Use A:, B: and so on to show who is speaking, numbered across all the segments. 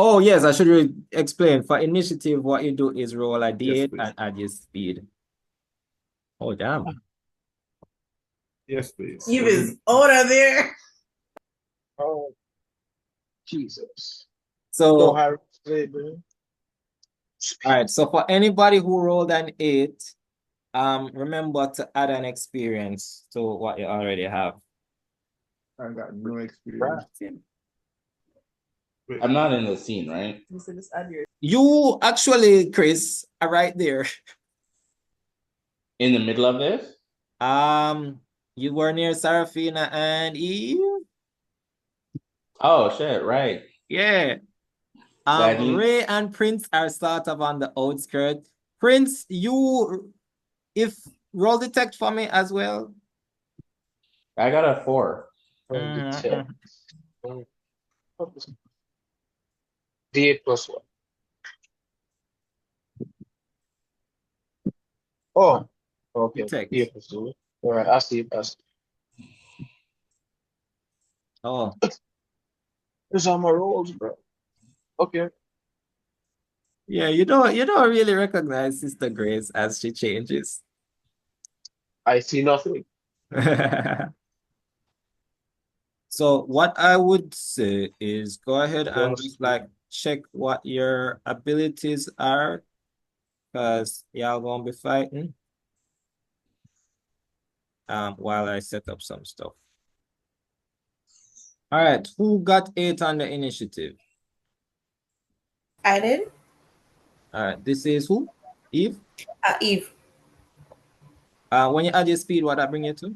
A: Oh, yes, I should explain. For initiative, what you do is roll a
B: Yes,
A: d8
B: please.
A: and add your speed. Oh, damn.
B: Yes, please.
C: You is older there.
B: Oh, Jesus. Go
A: So,
B: high today, bro.
A: all right. So for anybody who rolled an 8, remember to add an experience to what you already have.
B: I got no experience. Wait,
D: I'm not in the scene, right?
A: You actually, Chris, are right there.
D: In the middle of this?
A: You were near Sarafina and Eve.
D: Oh shit, right.
A: Yeah.
D: Daddy.
A: Wray and Prince are sort of on the outskirts. Prince, if roll detect for me as well.
D: I got a 4.
B: from the
A: Mhm.
B: tech. D8 plus 1. Oh, okay.
A: Detect.
B: D8 plus 2. All right, I see. I see.
A: Oh,
B: These are my rolls, bro. Okay.
A: yeah, you don't really recognize Sister Grace as she changes.
B: I see nothing.
A: So what I would say is go ahead and
B: Plus
A: just like check what your abilities are, because y'all gonna be fighting while I set up some stuff. All right, who got 8 on the initiative?
C: I did.
A: All right, this is who? Eve?
C: Eve.
A: When you add your speed, what that bring you to?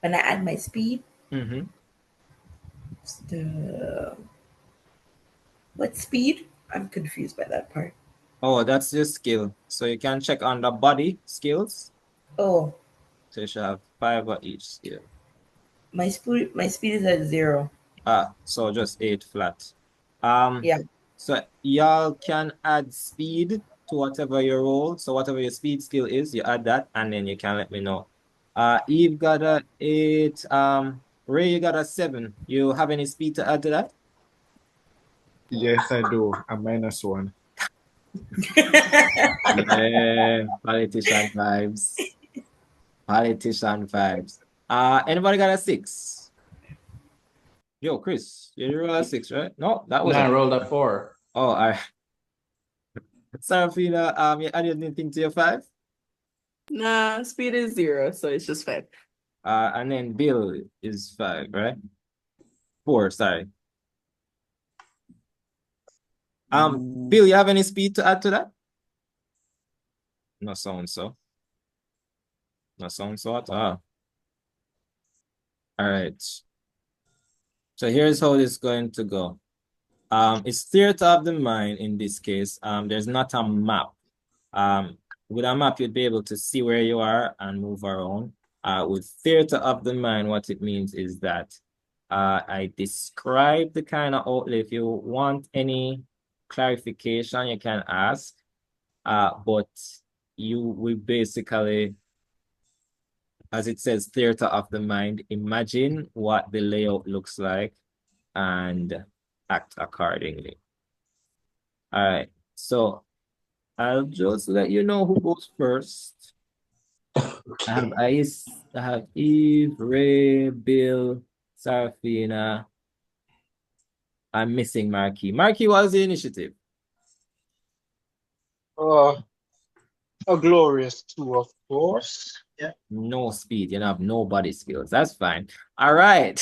C: When I add my speed,
A: Mm-hmm.
C: the what speed? I'm confused by that part.
A: Oh, that's your skill. So you can check on the body skills.
C: Oh,
A: So you should have 5 of each skill.
C: my speed is at 0.
A: So just 8 flat.
C: Yeah.
A: So y'all can add speed to whatever your roll. So whatever your speed skill is, you add that, and then you can let me know. Eve got a 8. Ray, you got a 7. You have any speed to add to that?
B: yes, I do. A minus 1.
A: Yeah, politician vibes. Politician vibes. Anybody got a 6? Yo, Chris, you roll a 6, right? No, that
D: No,
A: was
D: I
A: a.
D: rolled a 4.
A: Oh, all right. Sarafina, you added anything to your 5?
E: Nah, speed is 0, so it's just 5.
A: And then Bill is 5, right? 4, sorry. Bill, you have any speed to add to that? No sound so. No sound so at all. All right. So here's how this is going to go. It's theater of the mind in this case. There's not a map. With a map, you'd be able to see where you are and move around. With theater of the mind, what it means is that I describe the kind of outlay. If you want any clarification, you can ask. But we basically, as it says, theater of the mind, imagine what the layout looks like and act accordingly. All right, so I'll just let you know who goes first. I have Ice, I have Eve, Ray, Bill, Sarafina. I'm missing Marquis. Marquis, what was the initiative?
B: Uh, a glorious 2, of course. Yeah.
A: No speed. You don't have no body skills. That's fine. All right.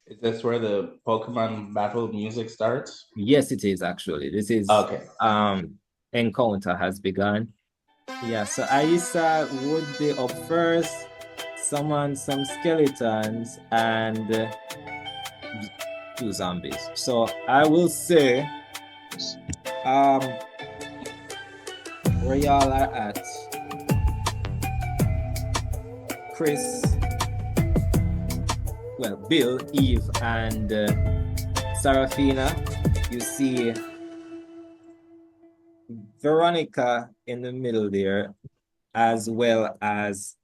D: Is this where the Pokemon battle music starts?
A: Yes, it is actually. This is
D: Okay.
A: encounter has begun. Yeah, so Aisa would be up first, summon some skeletons and 2 zombies. So I will say where y'all are at. Chris, well, Bill, Eve, and Sarafina. You see Veronica in the middle there, as well as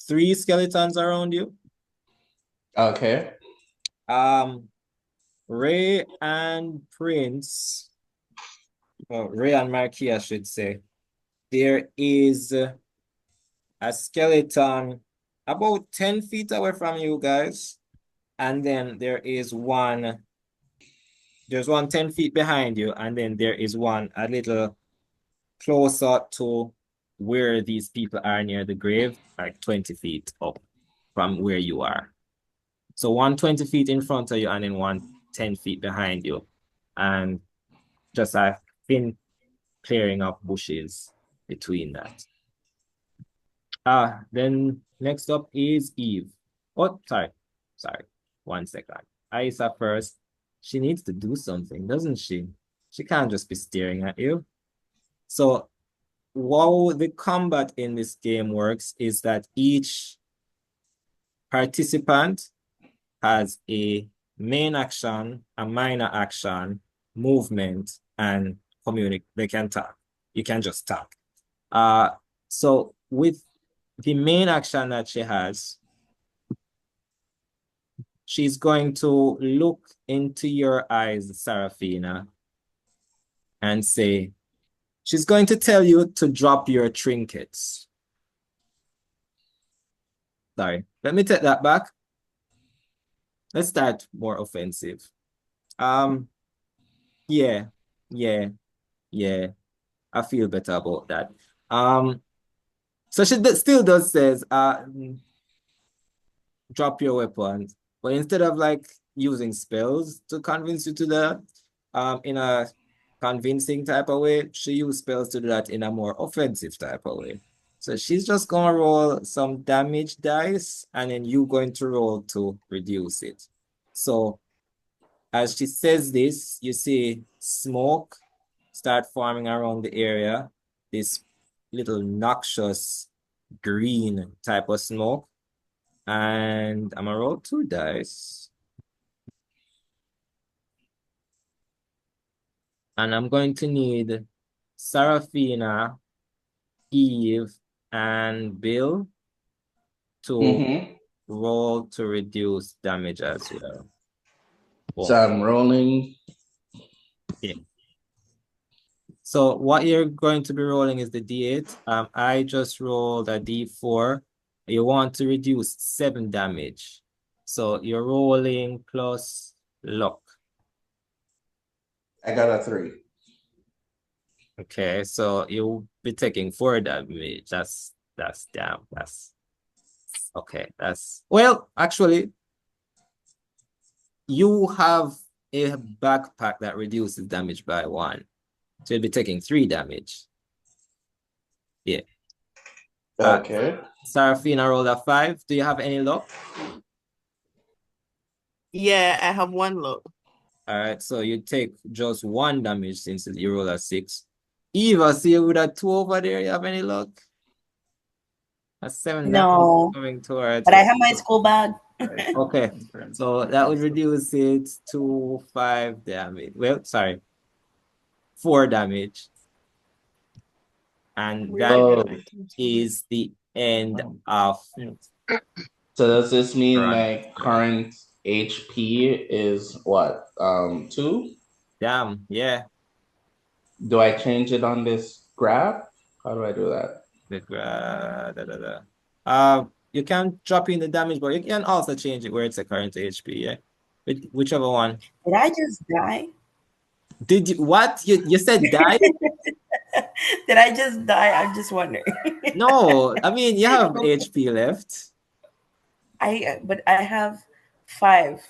A: 3 skeletons around you.
D: Okay.
A: Ray and Prince, Ray and Marquis, I should say. There is a skeleton about 10 feet away from you guys. And then there's one 10 feet behind you, and then there is one a little closer to where these people are near the grave, like 20 feet up from where you are. So 120 feet in front of you and then 110 feet behind you. And just a thin clearing of bushes between that. Then next up is Eve. Oh, sorry. 1 second. Isa first. She needs to do something, doesn't she? She can't just be staring at you. So, how the combat in this game works is that each participant has a main action, a minor action, movement, and communicate. They can talk. You can just talk. So with the main action that she has, she's going to look into your eyes, Sarafina, and say, she's going to tell you to drop your trinkets. Sorry, let me take that back. Let's start more offensive. Yeah. I feel better about that. So she still does says, drop your weapons, but instead of like using spells to convince you to that, in a convincing type of way, she used spells to do that in a more offensive type of way. So she's just gonna roll some damage dice, and then you're going to roll to reduce it. So as she says this, you see smoke start forming around the area, this little noxious green type of smoke. And I'm gonna roll 2 dice. And I'm going to need Sarafina, Eve, and Bill to roll to reduce damage as well.
D: So I'm rolling.
A: Yeah. So what you're going to be rolling is the D8. I just rolled a D4. You want to reduce 7 damage. So you're rolling plus luck.
D: I got a 3.
A: Okay, so you'll be taking 4 damage. That's damn. That's okay. Well, actually, you have a backpack that reduces damage by 1. So you'll be taking 3 damage. Yeah.
D: Okay.
A: Sarafina rolled a 5. Do you have any luck?
E: Yeah, I have 1 luck.
A: All right, so you take just 1 damage since you rolled a 6. Eva, see you with a 2 over there. You have any luck? A 7
C: No,
A: coming towards
C: but I
A: it.
C: have my school bag.
A: Okay, so that would reduce it to 5 damage. Well, sorry, 4 damage. And that is the end of.
D: So does this mean my current HP is what? 2?
A: Damn, yeah.
D: Do I change it on this graph? How do I do that?
A: You can drop in the damage, but you can also change it where it's a current HP, yeah. Whichever one.
C: Did I just die?
A: Did you what? You said die?
C: Did I just die? I'm just wondering.
A: No, I mean you have HP left.
C: But I have 5.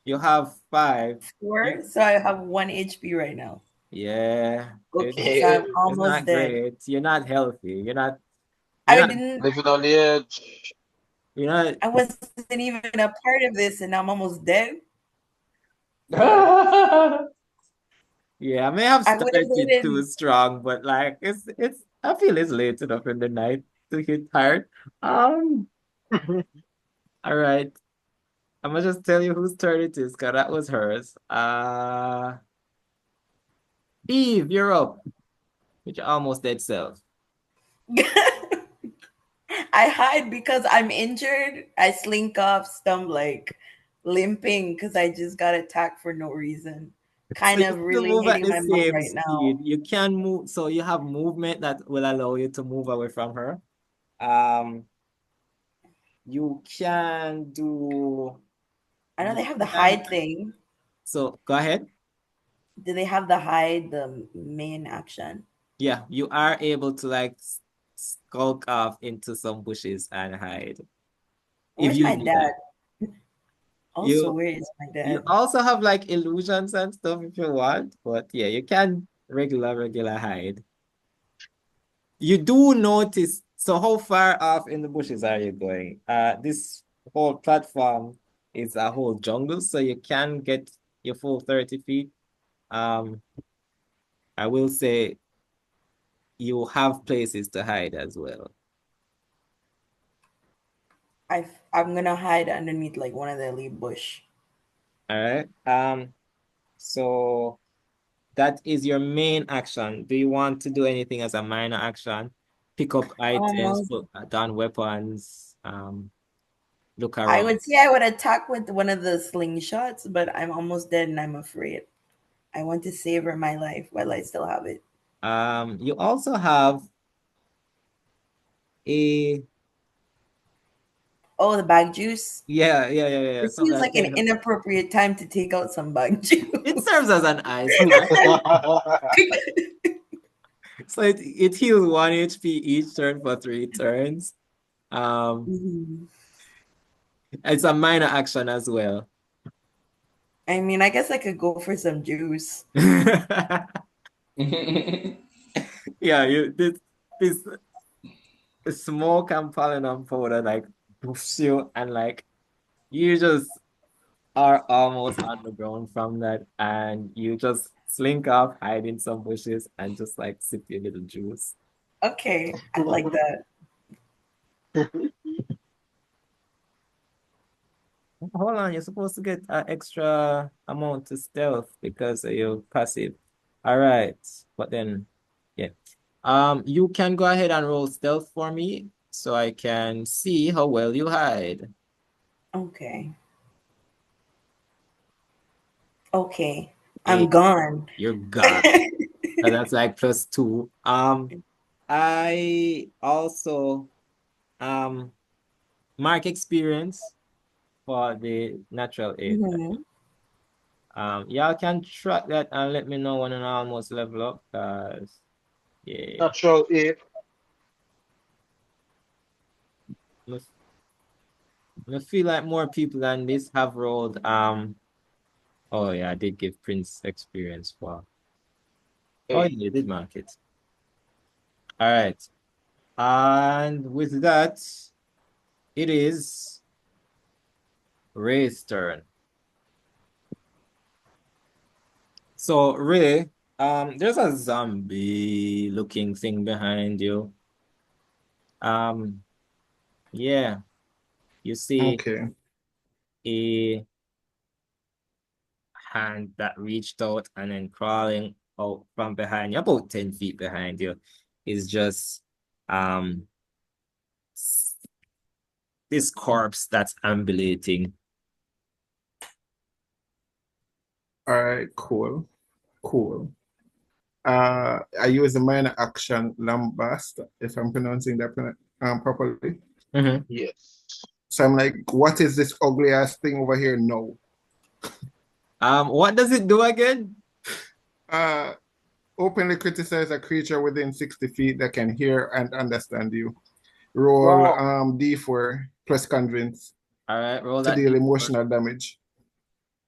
A: You have 5.
C: 4, so I have 1 HP right now.
A: Yeah.
C: Okay, so I'm
A: It's
C: almost
A: not
C: dead.
A: great. You're not healthy.
C: I didn't.
B: Living on the edge.
A: You're not.
C: I wasn't even a part of this, and I'm almost dead.
A: Yeah, I may have
C: I would have
A: started too
C: been.
A: strong, but like it's I feel it's late enough in the night to hit hard. All right. I'm gonna just tell you whose turn it is, because that was hers. Eve, you're up with your almost dead self.
C: I hide because I'm injured. I slink off, stumble, like limping because I just got attacked for no reason.
A: So
C: Kind
A: you
C: of
A: still
C: really
A: move at
C: hating
A: the
C: my mom
A: same
C: right
A: speed.
C: now.
A: You can move, so you have movement that will allow you to move away from her. Um, you can do
C: I know
A: you
C: they have the
A: can
C: hide thing.
A: so go ahead.
C: Do they have the hide, the main action?
A: Yeah, you are able to like skulk off into some bushes and hide if
C: Where's
A: you
C: my
A: need that.
C: dad? Also,
A: You
C: where is my
A: you
C: dad?
A: also have like illusions and stuff if you want, but yeah, you can regular hide. You do notice, so how far off in the bushes are you going? This whole platform is a whole jungle, so you can get your full 30 feet. Um, I will say you have places to hide as well.
C: I'm gonna hide underneath like one of the leaf bush.
A: All right. So that is your main action. Do you want to do anything as a minor action? Pick up items,
C: Almost.
A: put down weapons, look
C: I
A: around.
C: would say I would attack with one of the slingshots, but I'm almost dead and I'm afraid. I want to savor my life while I still have it.
A: You also have a
C: Oh, the bag juice.
A: yeah.
C: It
A: Something
C: feels
A: that
C: like an
A: can help.
C: inappropriate time to take out some bag juice.
A: It serves as an ice pack. So it heals 1 HP each turn for 3 turns. Um,
C: Mhm.
A: it's a minor action as well.
C: I mean, I guess I could go for some juice.
A: Yeah, this smoke and pollen and powder like poofs you and like you just are almost on the ground from that and you just slink off, hide in some bushes and just like sip your little juice.
C: Okay, I like that.
A: Hold on, you're supposed to get an extra amount to stealth because of your passive. All right, but then, yeah. You can go ahead and roll stealth for me so I can see how well you hide.
C: Okay. Okay.
A: Hey,
C: I'm gone.
A: you're gone. So that's like +2. I also mark experience for the natural aid.
C: Mhm.
A: Y'all can track that and let me know when I almost level up, guys. Yeah.
B: Natural 8.
A: I I feel like more people than this have rolled. Oh yeah, I did give Prince experience for. Oh yeah,
B: Hey.
A: you did mark it. All right. And with that, it is Ray's turn. So Ray, there's a zombie looking thing behind you. Um, yeah, you see
D: Okay.
A: a hand that reached out and then crawling out from behind you, about 10 feet behind you, is just um this corpse that's ambulating.
D: All right. Cool. Cool. I use the minor action lambast, if I'm pronouncing that properly.
A: Mhm.
B: Yes.
D: So I'm like, what is this ugly ass thing over here? No.
A: What does it do again?
D: Uh, Openly criticize a creature within 60 feet that can hear and understand you. Roll
B: Wow.
D: D4 plus convince
A: All right, roll
D: to
A: that
D: deal
A: D4.
D: emotional damage.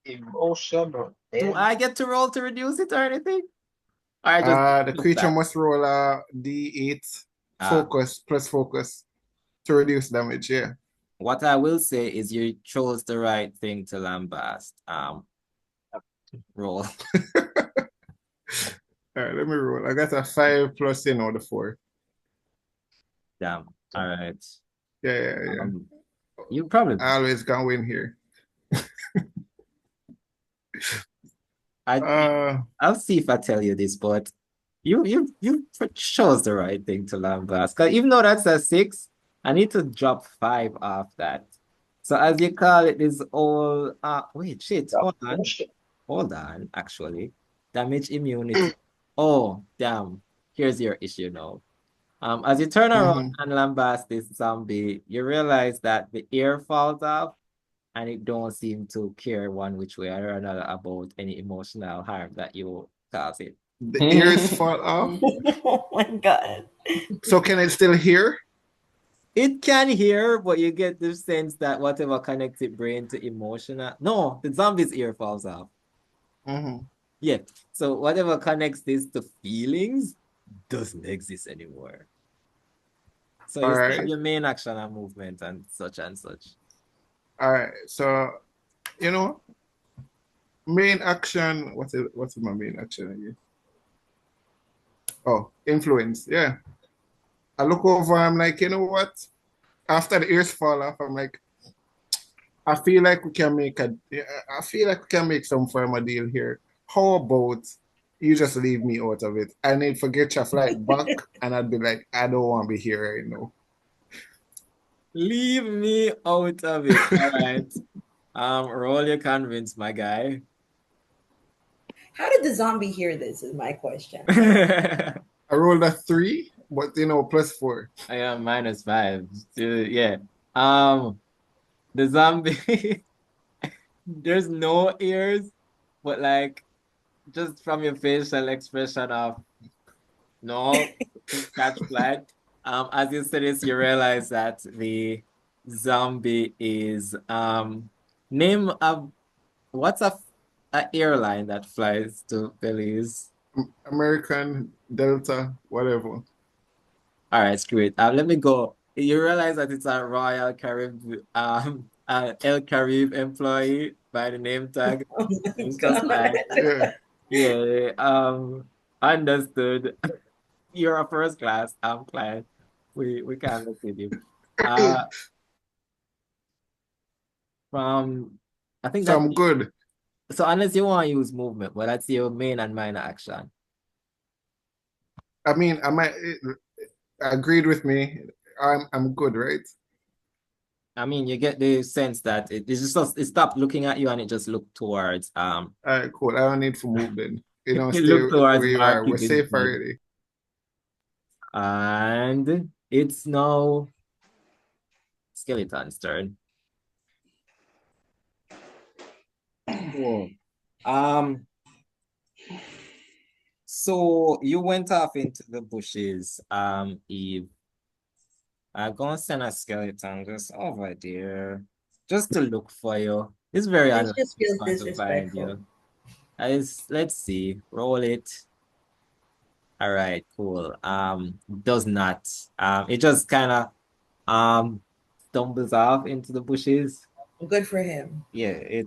B: Emotional
A: Do I
B: damage.
A: get to roll to reduce it or anything? Or I just
D: The
A: use
D: creature
A: that?
D: must roll a D8
A: Ah,
D: focus plus focus to reduce damage. Yeah.
A: what I will say is you chose the right thing to lambast. Roll.
D: All right, let me roll. I got a 5 plus, the 4.
A: Damn. All right.
D: Yeah.
A: Um, you probably
D: I always can win here.
A: I
D: Uh,
A: I'll see if I tell you this, but you chose the right thing to lambast. Because even though that's a 6, I need to drop 5 off that. So as you call it, this all wait, shit, hold on, actually. Damage immunity. Oh, damn. Here's your issue now. As you turn around
D: Mhm.
A: and lambast this zombie, you realize that the ear falls off and it don't seem to care one which way or another about any emotional harm that you cause it.
D: The ears fall off.
C: Oh my God.
D: So can it still hear?
A: It can hear, but you get the sense that whatever connects its brain to emotional. No, the zombie's ear falls off.
D: Mhm.
A: Yeah. So whatever connects this to feelings doesn't exist anymore. So
D: All
A: you still have
D: right.
A: your main action and movement and such and such.
D: All right. So, you know, main action. What's my main action again? Oh, influence. Yeah. I look over, I'm like, you know what? After the ears fall off, I'm like, I feel like I feel like we can make some form of deal here. How about you just leave me out of it? I need to get your flight back, and I'd be like, I don't want to be here right now.
A: Leave me out of it. All right. Roll your convince, my guy.
C: How did the zombie hear this? Is my question.
A: I
D: I rolled a 3, but +4.
A: am -5. Yeah. Um, the zombie, there's no ears, but like just from your facial expression of no, catch flight. As you say this, you realize that the zombie is name of what's a airline that flies to Belize?
D: American, Delta, whatever.
A: All right, screw it. Let me go. You realize that it's a Royal Carib, El Carib employee by the name tag.
C: Oh my
A: Just like,
D: Yeah.
A: yeah, understood. You're a first class client. We can't look with you. Uh, from I think
D: So
A: that
D: I'm good.
A: so unless you want to use movement, but that's your main and minor action.
D: I mean, agreed with me. I'm good, right?
A: I mean, you get the sense that it stopped looking at you and it just looked towards
D: All right, cool. I don't need to move then.
A: it
D: Stay
A: looked towards
D: where you are.
A: Marquis
D: We're safe
A: instead.
D: already.
A: And it's now Skeleton's turn. Cool. So you went off into the bushes, Eve. I'm gonna send a skeleton just over there, just to look for you. It's very
C: This
A: unlikely
C: just
A: it's
C: feels
A: going to find
C: disrespectful.
A: you. Let's see. Roll it. All right, cool. Does not. It just kind of stumbles off into the bushes.
C: Good for him.
A: Yeah,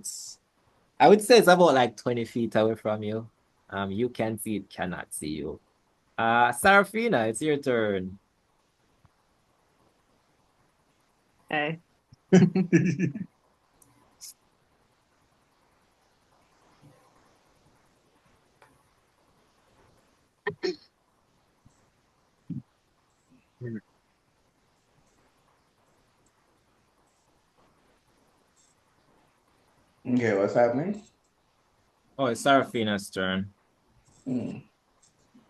A: I would say it's about like 20 feet away from you. You can see it, cannot see you. Sarafina, it's your turn.
E: Okay.
F: Okay, what's happening?
A: Oh, it's Sarafina's turn.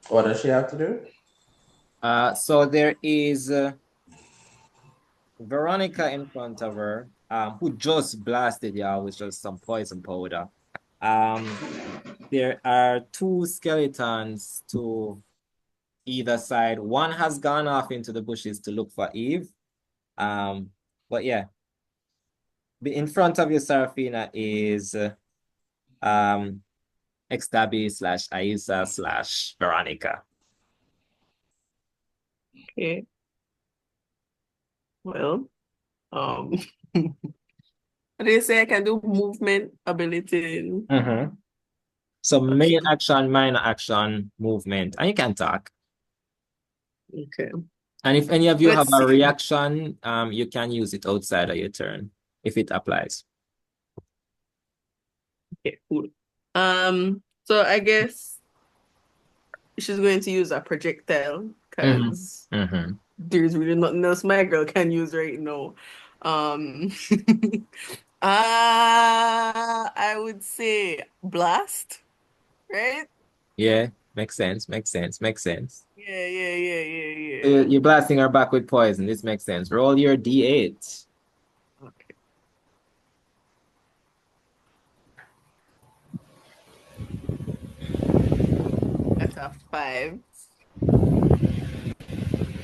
F: What does she have to do?
A: So there is Veronica in front of her, who just blasted y'all with just some poison powder. There are 2 skeletons to either side. One has gone off into the bushes to look for Eve. But yeah, in front of you, Sarafina, is Xtabay / Aisa / Veronica.
E: Okay. Well, how do you say I can do movement ability?
A: So main
E: Okay.
A: action, minor action, movement, and you can talk.
E: Okay.
A: And if any of you have
E: Let's
A: a
E: see.
A: reaction, you can use it outside of your turn if it applies.
E: Okay, cool. So I guess she's going to use a projectile because there's really nothing else my girl can use right now. Um, I would say blast, right?
A: Yeah, makes sense, makes sense, makes sense. So
E: Yeah.
A: you're blasting her back with poison. This makes sense. Roll your D8.
E: Okay. That's a 5.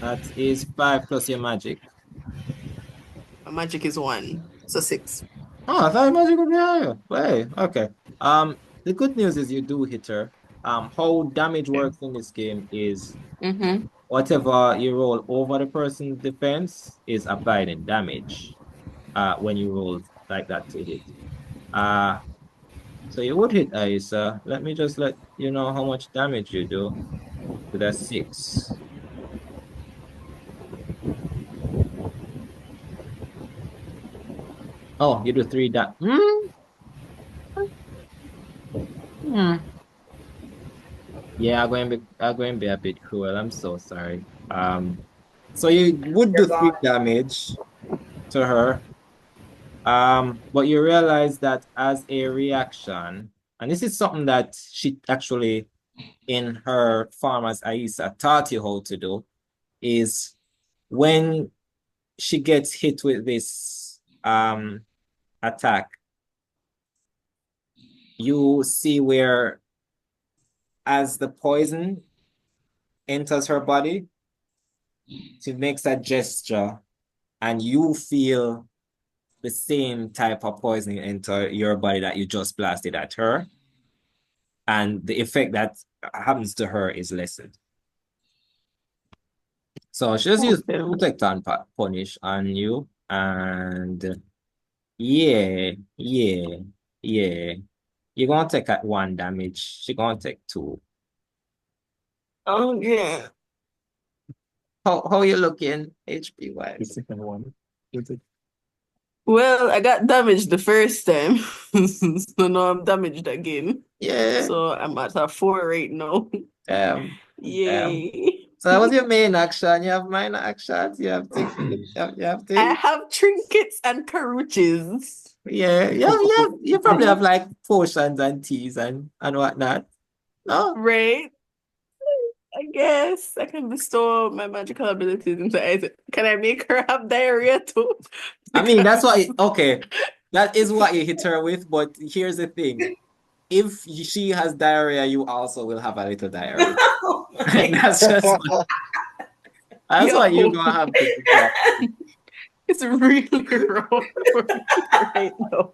A: That is 5 plus your magic.
E: My magic is 1, so 6.
A: Oh, I thought your magic would be higher. Wait, okay. The good news is you do hit her. How damage
E: Okay.
A: works in this game is
E: Mm-hmm.
A: whatever you roll over the person's defense is applied in damage. When you roll like that to hit. Uh, so you would hit Aisa. Let me just let you know how much damage you do with a 6. Oh, you do 3 damage. Hmm. Yeah, I'm going to be a bit cruel. I'm so sorry. So you would do 3 damage to her. But you realize that as a reaction, and this is something that she actually in her form as Aisa taught you how to do, is when she gets hit with this attack, you see where as the poison enters her body, she makes a gesture and you feel the same type of poison enter your body that you just blasted at her. And the effect that happens to her is lessened. So she just use
E: Okay.
A: protect and punish on you. And yeah. You're gonna take 1 damage. She's gonna take 2.
E: Oh yeah.
A: How you looking HP wise? Second one.
E: Well, I got damaged the first time, so now I'm damaged again.
A: Yeah.
E: So I'm at a 4 right now.
A: Damn.
E: Yay.
A: So that was your main action. You have minor actions. You have things. You have
E: I
A: things.
E: have trinkets and caruches.
A: Yeah. You probably have like potions and teas and whatnot. No.
E: Right? I guess I can bestow my magical abilities into Isaac. Can I make her have diarrhea too?
A: I mean, that's what. Okay, that is what you hit her with. But here's the thing: if she has diarrhea, you also will have a little diarrhea. That's what you're gonna have to do.
E: It's really wrong for me right now.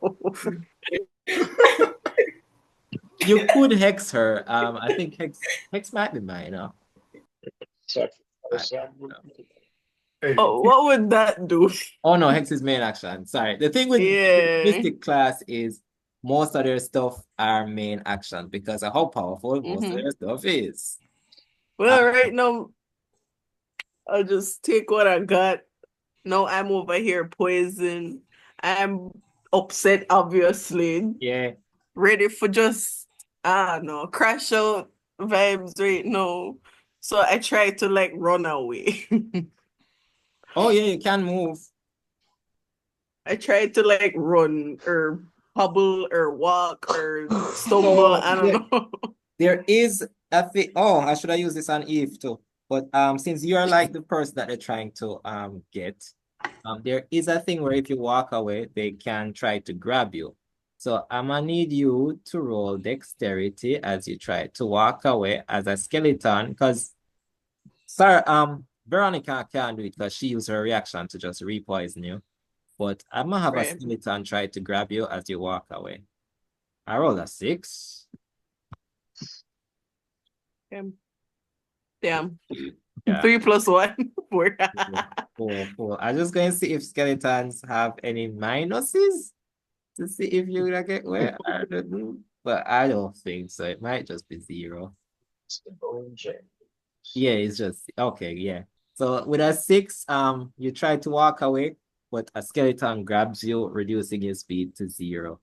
A: You could hex her. I think hex might be mine.
E: Oh, what would that do?
A: Oh no, hex is main action. Sorry. The thing with Mystic class is most of their stuff are main action because of how powerful most of their stuff is.
E: Well, right now, I'll just take what I got. Now I'm over here poison. I'm upset, obviously.
A: Yeah.
E: Ready for just, I don't know, crash out vibes right now. So I try to like run away.
A: Oh yeah, you can move.
E: I try to like run or hobble or walk or stumble. I don't know.
A: There is a thing. Oh, I should have used this on Eve too. But since you're like the person that they're trying to get, there is a thing where if you walk away, they can try to grab you. So I'm gonna need you to roll dexterity as you try to walk away as a skeleton, because sorry, Veronica can't do it because she used her reaction to just repoison you. But I'm gonna have a skeleton try to grab you as you walk away. I rolled a 6.
E: Damn.
A: Yeah.
E: 3 plus 1. 4.
A: Cool. I'm just going to see if skeletons have any minuses to see if you gonna get where I don't know. But I don't think so. It might just be 0. Yeah, it's just okay, yeah. So with a 6, you try to walk away, but a skeleton grabs you, reducing your speed to 0.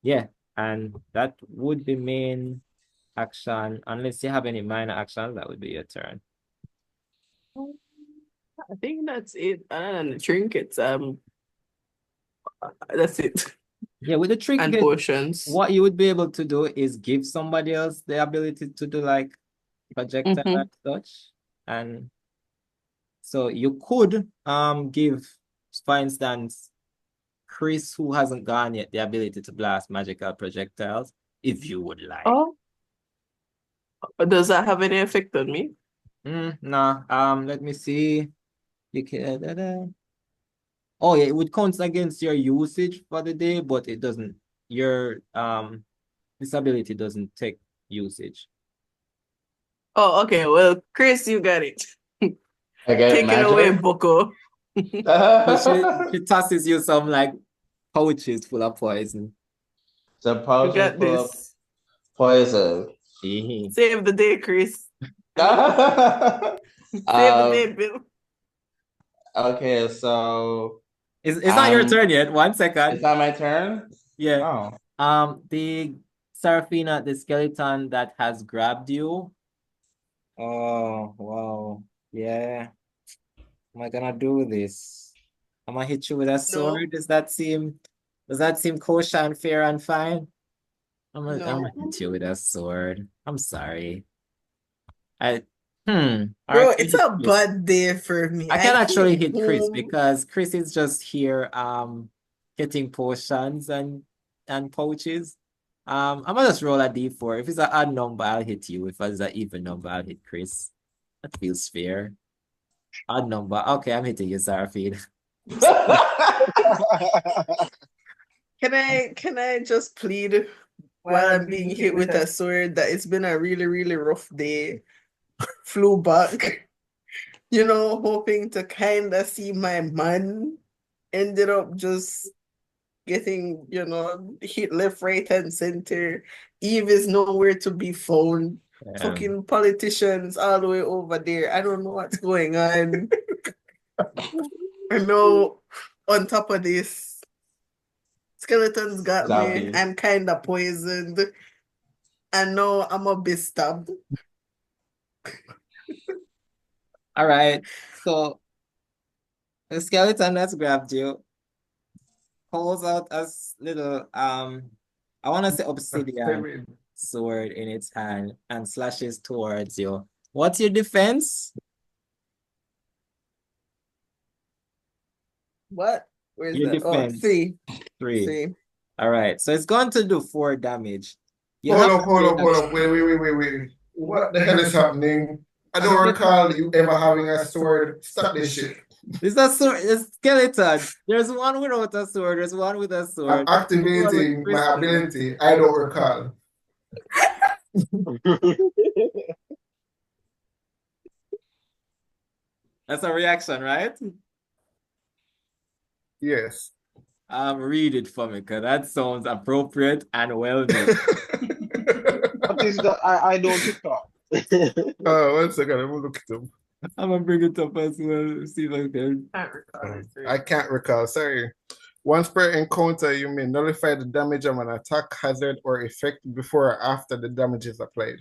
A: Yeah, and that would be main action. Unless you have any minor actions, that would be your turn.
E: I think that's it. Other than the trinkets, that's it.
A: Yeah, with the
E: And
A: trinket,
E: potions.
A: what you would be able to do is give somebody else the ability to do like projectile and such. And so you could give, for instance, Chris, who hasn't gone yet, the ability to blast magical projectiles, if you would like.
E: Oh, does that have any effect on me?
A: No. Let me see. You can. Oh yeah, it would count against your usage for the day, but it doesn't. Your this ability doesn't take usage.
E: Oh, okay. Well, Chris, you got it.
F: I get
E: Take it away,
F: magic.
E: Boko.
A: So she tosses you some like pouches full of poison.
F: Some
E: You
F: pouches
E: got
F: full of
E: this.
F: poison.
E: Save the day, Chris.
F: Um,
E: Save the day, Bill.
F: okay, so
A: It's not your turn yet. 1 second.
F: it's not my turn?
A: Yeah.
F: Oh.
A: The Sarafina, the skeleton that has grabbed you. Oh, wow. Yeah. Am I gonna do this? I'm gonna hit you with a sword. Does that seem kosher and fair and fine? I'm gonna hit you with a sword. I'm sorry.
C: Bro, it's a bad day for me.
A: I can actually
C: came
A: hit Chris
C: home.
A: because Chris is just here getting potions and pouches. I'm gonna just roll a d4. If it's an odd number, I'll hit you. If it's an even number, I'll hit Chris. That feels fair. Odd number. Okay, I'm hitting you, Sarafina.
E: Can I just plead while I'm being hit with a sword that it's been a really, really rough day. Flew back, hoping to kind of see my man. Ended up just getting, hit left, right, and center. Eve is nowhere to be found. Fucking politicians all the way over there. I don't know what's going on. I know on top of this, skeletons got me. I'm kind of poisoned. And now I'm a bit stabbed.
A: All right. So the skeleton that's grabbed you pulls out a little I want to say obsidian sword in its hand and slashes towards you. What's your defense?
E: What? Where's
A: Your
E: that?
A: defense.
E: 3.
A: 3. All right. So it's going to do 4 damage.
D: Hold up. Wait. What the hell is happening? I don't recall you ever having a sword. Stop this shit.
A: It's a sword, it's skeleton. There's one without a sword, there's one with a sword.
D: I'm activating my ability. I don't recall.
A: That's a reaction, right?
D: Yes.
A: Read it for me, because that sounds appropriate and well done.
B: What is that? I don't recall.
D: 1 second, I'm gonna look it up.
A: I'm gonna bring it up as well. See if I can.
D: I can't recall. Sorry. Once per encounter, you may nullify the damage of an attack, hazard, or effect before or after the damage is applied.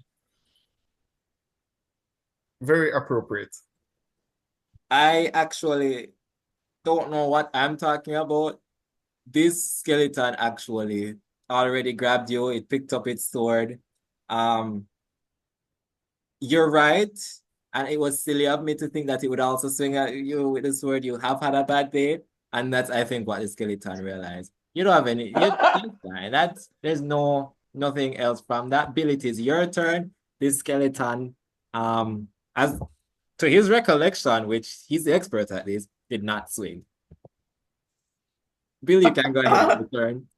D: Very appropriate.
A: I actually don't know what I'm talking about. This skeleton actually already grabbed you. It picked up its sword. You're right. And it was silly of me to think that it would also swing at you with the sword. You have had a bad day. And that's, I think, what the skeleton realized. You don't have any, you're fine. There's nothing else from that. Bill, it is your turn. This skeleton, as to his recollection, which he's the expert at this, did not swing. Bill, you can go ahead with your turn.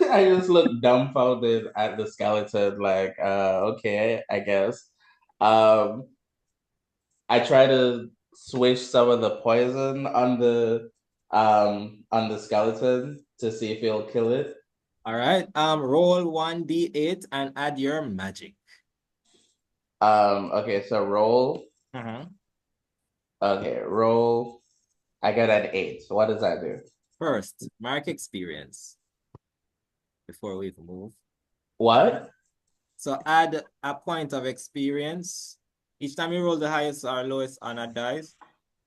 F: I just look dumbfounded at the skeleton, like, okay, I guess. I try to swish some of the poison on the skeleton to see if it'll kill it.
A: All right. Roll 1d8 and add your magic.
F: Okay, so roll. Okay, roll. I got an 8. So what does that do?
A: First, mark experience. Before we move.
F: What?
A: So add a point of experience. Each time you roll the highest or lowest on a dice,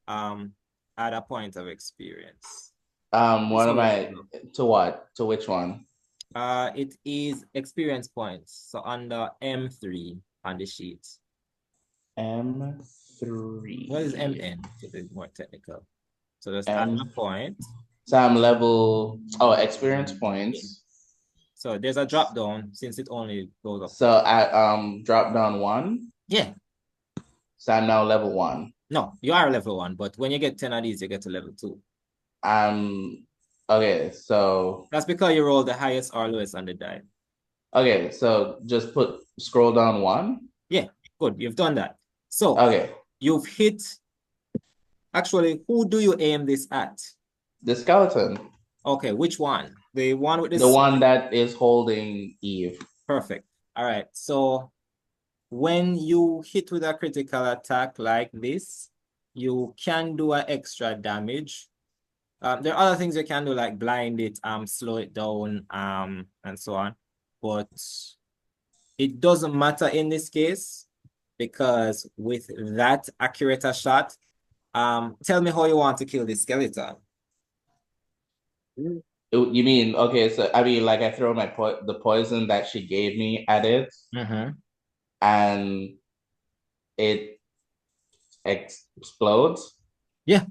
A: add a point of experience.
F: What am I to what? To which one?
A: It is experience points. So under M3 on the sheet.
F: M3.
A: What is MN to be more technical? So just add a point.
F: So I'm level, experience points.
A: So there's a drop down since it only goes up.
F: So I drop down 1.
A: Yeah.
F: So I'm now level 1.
A: No, you are level 1, but when you get 10 of these, you get to level 2.
F: Okay, so
A: that's because you roll the highest or lowest on the die.
F: Okay, so just scroll down 1.
A: Yeah, good. You've done that. So
F: okay,
A: you've hit. Actually, who do you aim this at?
F: The skeleton.
A: Okay, which one? The one with
F: the one that is holding Eve.
A: Perfect. All right. So when you hit with a critical attack like this, you can do an extra damage. There are other things you can do, like blind it, slow it down, and so on. But it doesn't matter in this case, because with that accurate a shot, tell me how you want to kill this skeleton.
F: You mean, okay, so I mean, like I throw the poison that she gave me at it, and it explodes?
A: Yeah.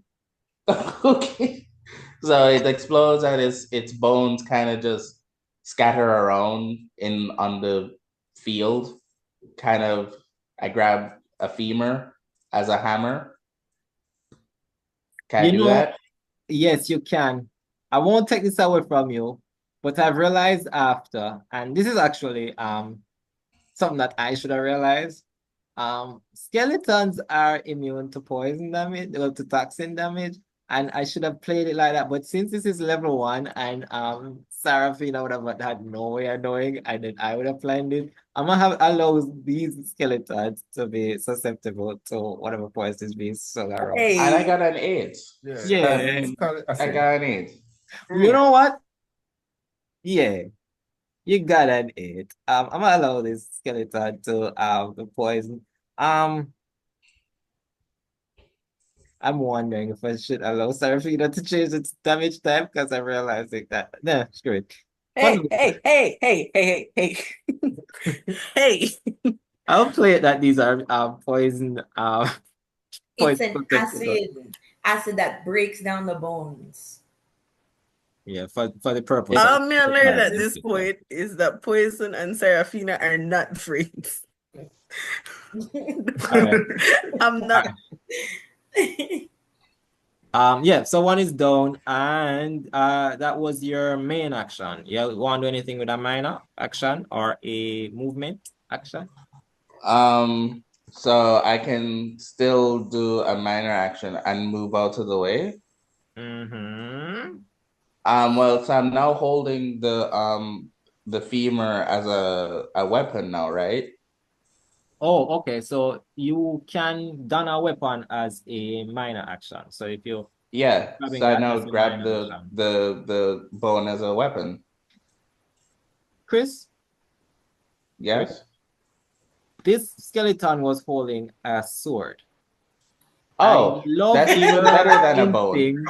F: Okay. So it explodes and its bones kind of just scatter around on the field. Kind of, I grab a femur as a hammer. Can I do that?
A: Yes, you can. I won't take this away from you, but I've realized after, and this is actually something that I should have realized. Skeletons are immune to poison damage, or to toxin damage, and I should have played it like that. But since this is level 1 and Sarafina would have had no way of knowing, and then I would have planned it, I'm gonna allow these skeletons to be susceptible to whatever poison is being sold around.
F: Hey. And I got an 8.
A: Yeah.
F: I got an 8.
A: You know what? Yeah. You got an 8. I'm gonna allow this skeleton to the poison. I'm wondering if I should allow Sarafina to change its damage type, because I'm realizing that. Nah, screw it.
E: Hey. Hey.
A: I'll play it that these are poison.
C: It's an acid that breaks down the bones.
A: Yeah, for the purpose.
E: All me learned at this point is that Poison and Sarafina are not friends. I'm not.
A: Yeah, so 1 is down, and that was your main action. You want to do anything with a minor action or a movement action?
F: So I can still do a minor action and move out of the way. Well, so I'm now holding the femur as a weapon now, right?
A: Oh, okay. So you can don a weapon as a minor action. So if you
F: so I now grab the bone as a weapon.
A: Chris?
F: Yes?
A: This skeleton was holding a sword.
F: Oh, that's even better than a bone.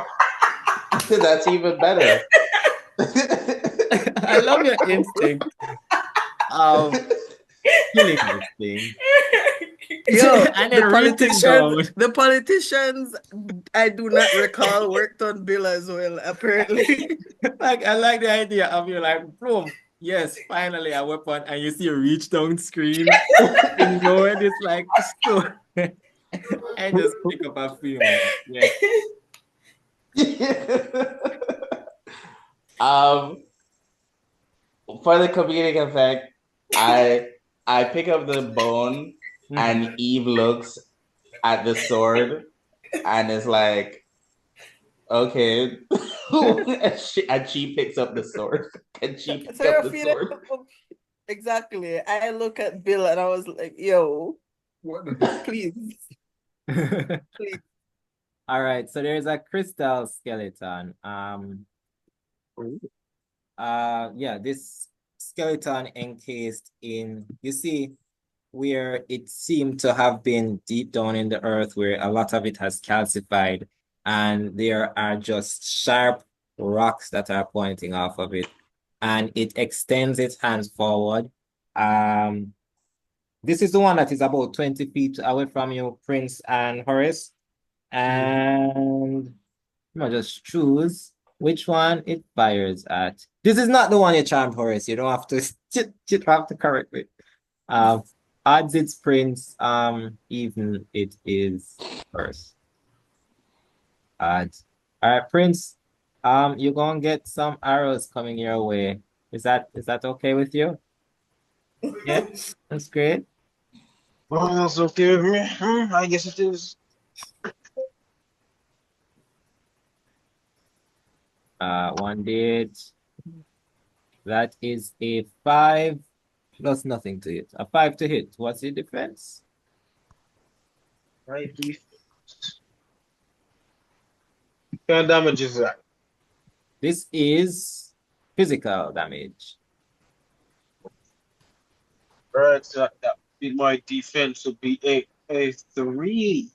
F: That's even better.
A: I love your instinct of killing this thing.
E: Yo, and the politicians, I do not recall, worked on Bill as well, apparently.
A: Like, I like the idea of you like, boom, yes, finally a weapon, and you see a reach down screen, and knowing it's like, so, and just pick up a film. Yeah.
F: For the comedic effect, I pick up the bone and Eve looks at the sword and is like, okay. and she picks up the sword. And she picks up the sword.
E: Exactly. I look at Bill and I was like, yo, please. Please.
A: All right, so there's a crystal skeleton. Yeah, this skeleton encased in, you see, where it seemed to have been deep down in the earth, where a lot of it has calcified, and there are just sharp rocks that are pointing off of it. And it extends its hands forward. This is the one that is about 20 feet away from you, Prince and Horace. And I'm gonna just choose which one it fires at. This is not the one you charmed, Horace. You don't have to you don't have to correct me. Odds it's Prince, even it is first. Odds. All right, Prince. You're gonna get some arrows coming your way. Is that okay with you? Yeah, that's great.
B: Well, that's okay with me. I guess it is.
A: One did. That is a 5 plus nothing to hit. A 5 to hit. What's your defense?
B: Right, what kind of damage is that?
A: This is physical damage.
B: Right, so that my defense would be a 3,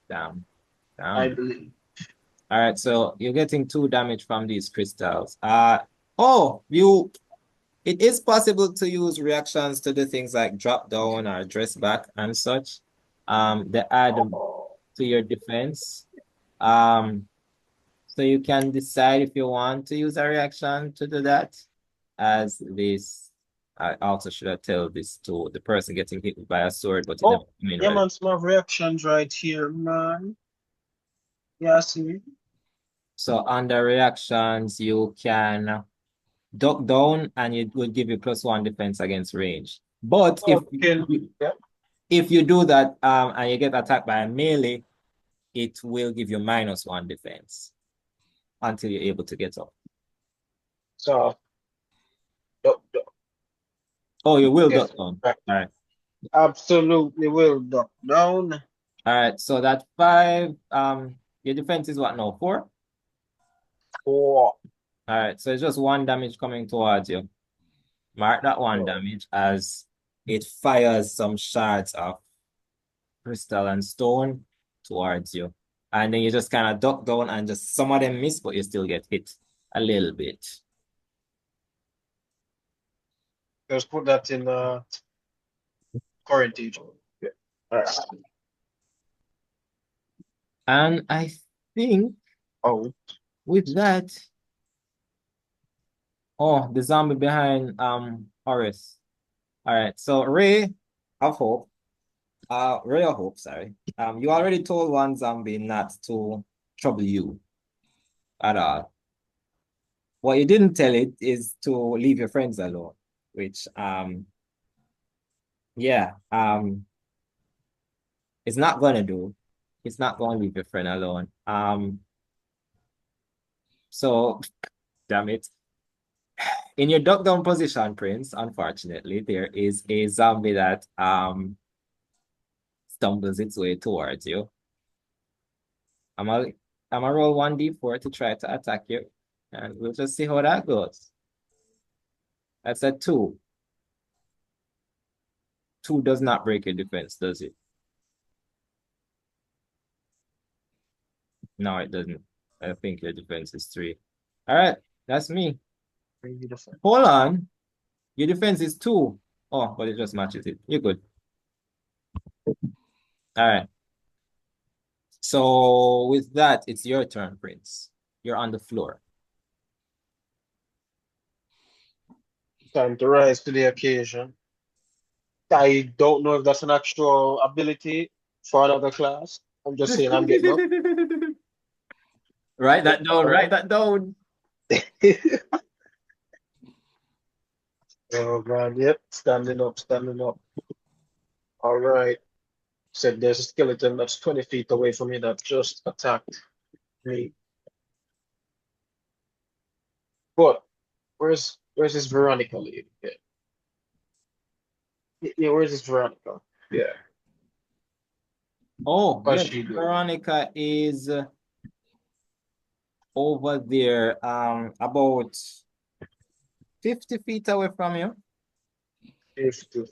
A: Damn.
B: I believe.
A: All right, so you're getting 2 damage from these crystals. It is possible to use reactions to do things like drop down or dress back and such. They add to your defense. So you can decide if you want to use a reaction to do that. As this, I also should have told this to the person getting hit by a sword, but it never came in
B: Yeah,
A: right.
B: man, some reactions right here, man. Yeah, I see.
A: So under reactions, you can duck down and it will give you +1 defense against range. But if you do that and you get attacked by a melee, it will give you -1 defense until you're able to get up.
B: So, duck.
A: Oh, you will
B: Yes,
A: duck down.
B: right.
A: All right.
B: Absolutely will duck down.
A: All right. So that 5, your defense is what now? 4?
B: 4.
A: All right. So it's just 1 damage coming towards you. Mark that 1 damage as it fires some shards of crystal and stone towards you. And then you just kind of duck down and just some of them miss, but you still get hit a little bit.
B: Let's put that in current age. Yeah. All right.
A: And I think with that, the zombie behind Horace. All right, so Ray of Hope. Ray of Hope, sorry. You already told one zombie not to trouble you at all. What you didn't tell it is to leave your friends alone, which it's not gonna do. It's not gonna leave your friend alone. So damn it. In your duck down position, Prince, unfortunately, there is a zombie that stumbles its way towards you. I'm gonna roll 1d4 to try to attack you, and we'll just see how that goes. That's a 2. 2 does not break your defense, does it? No, it doesn't. I think your defense is 3. All right, that's me. Hold on. Your defense is 2. Oh, but it just matches it. You're good. All right. So with that, it's your turn, Prince. You're on the floor.
B: Time to rise to the occasion. I don't know if that's an actual ability for another class. I'm just saying I'm getting up.
A: Write that down. Write that down.
B: Oh God, yep, standing up. All right. Said there's a skeleton that's 20 feet away from me that just attacked me. But where's this Veronica lady? Yeah, where's this Veronica? Yeah.
A: Oh,
B: What's
A: yes,
B: she doing?
A: Veronica is over there, about 50 feet away from you.
B: 50.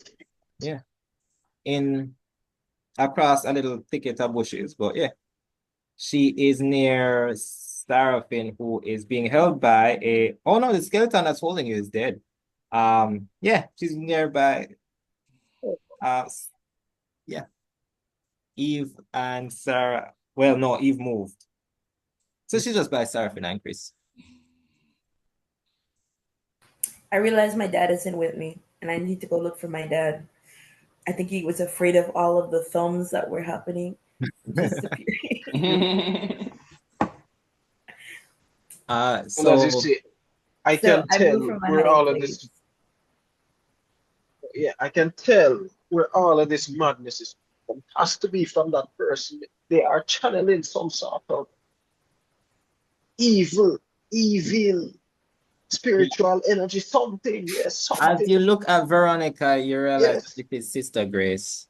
A: Yeah. In across a little thicket of bushes. But yeah. She is near Sarafin, who is being held by a oh no, the skeleton that's holding you is dead. Yeah, she's nearby. Yeah. Eve and Sarah. Well, no, Eve moved. So she's just by Sarafin and Chris.
C: I realize my dad isn't with me, and I need to go look for my dad. I think he was afraid of all of the thumbs that were happening, disappearing.
B: And as you
A: So
B: see, I
C: So
B: can
C: I
B: tell
C: moved from my
B: where
C: hiding
B: all of
C: place.
B: this. Yeah, I can tell where all of this madness is. It has to be from that person. They are channeling some sort of evil, spiritual energy, something. Yes,
A: as
B: something.
A: you look at Veronica, you realize
B: Yes,
A: it is Sister Grace.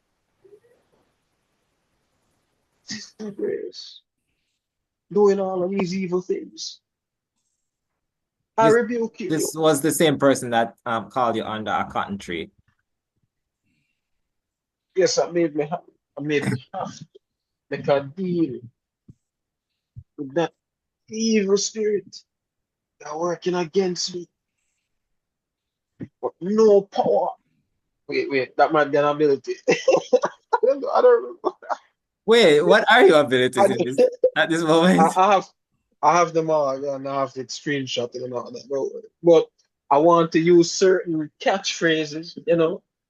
B: Sister Grace, doing all of these evil things. I
A: This
B: rebuke you.
A: this was the same person that called you under a cotton tree.
B: Yes, I made me have to make a deal with that evil spirit that working against me. But no power. Wait, that might be an ability. I don't remember.
A: Wait, what are your abilities
B: I,
A: at this moment?
B: I have them all and I have the screenshot and all that. But I want to use certain catchphrases,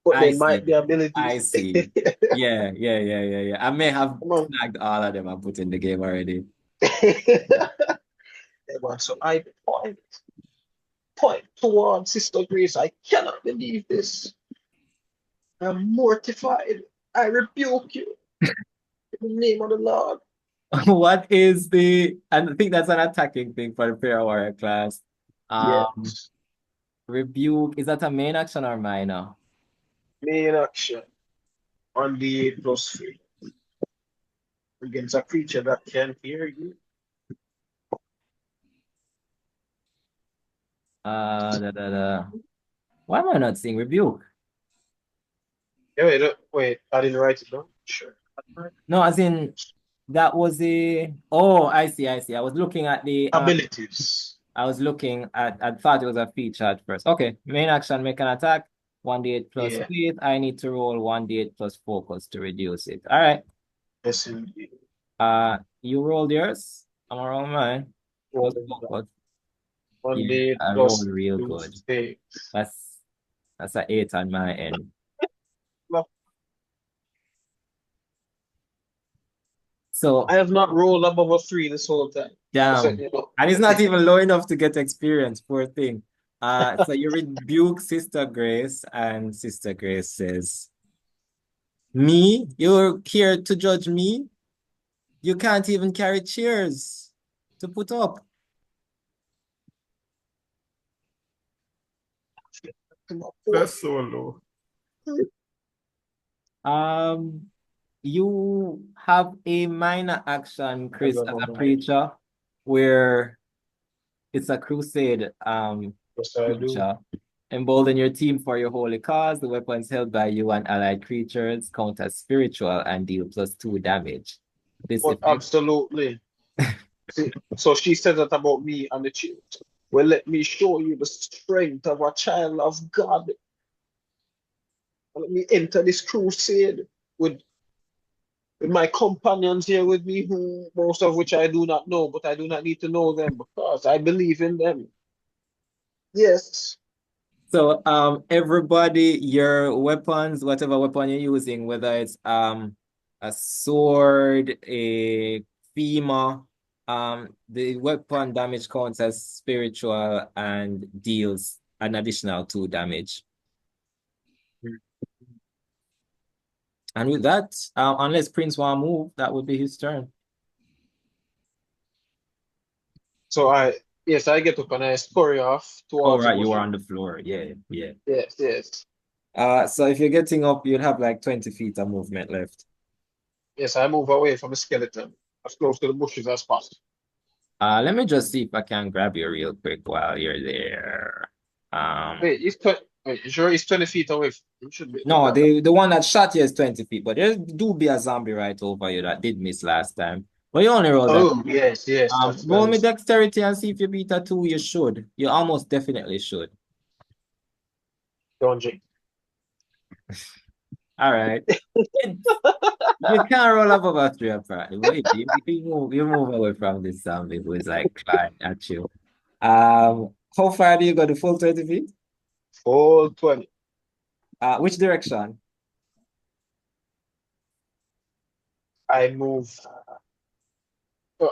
B: but
A: I
B: they
A: see.
B: might be
A: I
B: abilities.
A: see. Yeah. I may have
B: Come on.
A: snagged all of them and put in the game already.
B: Yeah, man, so I point towards Sister Grace. I cannot believe this. I'm mortified. I rebuke you in the name of the Lord.
A: What is I think that's an attacking thing for the prayer warrior class.
B: Yes.
A: Rebuke, is that a main action or minor?
B: Main action on the 8+3 against a creature that can hear you.
A: Why am I not seeing rebuke?
B: Yeah, wait, I didn't write it down. Sure.
A: No, as in that was oh, I see. I was looking at
B: Abilities.
A: I thought it was a feature at first. Okay, main action, make an attack, 1d8 plus
B: Yeah.
A: speed. I need to roll 1d8 plus focus to reduce it. All right.
B: Yes, indeed.
A: You rolled yours. I'm gonna roll mine. Plus
B: Rolling down.
A: focus.
B: 1d8
A: Yeah, I
B: plus
A: rolled real
B: 2
A: good.
B: save.
A: That's an 8 on my end.
B: Well,
A: So
B: I have not rolled above a 3 this whole time. So,
A: damn. And it's not even low enough to get experience, poor thing. So you rebuke Sister Grace, and Sister Grace says, me? You're here to judge me? You can't even carry chairs to put up.
D: That's so low.
A: You have a minor action, Chris, as a
B: I
A: preacher, where it's a crusade
B: Yes, I do.
A: feature. Embolden your team for your holy cause. The weapons held by you and allied creatures count as spiritual and deal +2 damage. This
B: But
A: effect.
B: absolutely. See, so she said that about me and the children. Well, let me show you the strength of a child of God. Let me enter this crusade with my companions here with me, who most of which I do not know, but I do not need to know them because I believe in them. Yes.
A: So everybody, your weapons, whatever weapon you're using, whether it's a sword, a femur, the weapon damage counts as spiritual and deals an additional 2 damage. And with that, unless Prince want to move, that would be his turn.
B: So I get up and I scurry off
A: Oh,
B: towards the
A: right, you were
B: bushes.
A: on the floor. Yeah.
B: Yes.
A: So if you're getting up, you'd have like 20 feet of movement left.
B: Yes, I move away from the skeleton as close to the bushes as possible.
A: Let me just see if I can grab you real quick while you're there.
B: Wait, wait, you sure he's 20 feet away? He should be.
A: No, the one that shot you is 20 feet, but there do be a zombie right over you that did miss last time. But you only roll that.
B: Oh, yes, that's
A: Roll me
B: nice.
A: dexterity and see if you beat a 2. You should. You almost definitely should.
B: Don't drink.
A: All right. You can't roll above a 3 apparently. But you move away from this zombie who is like climbing at you. How far do you go? The full 20 feet?
B: Full 20.
A: Which direction?
B: I move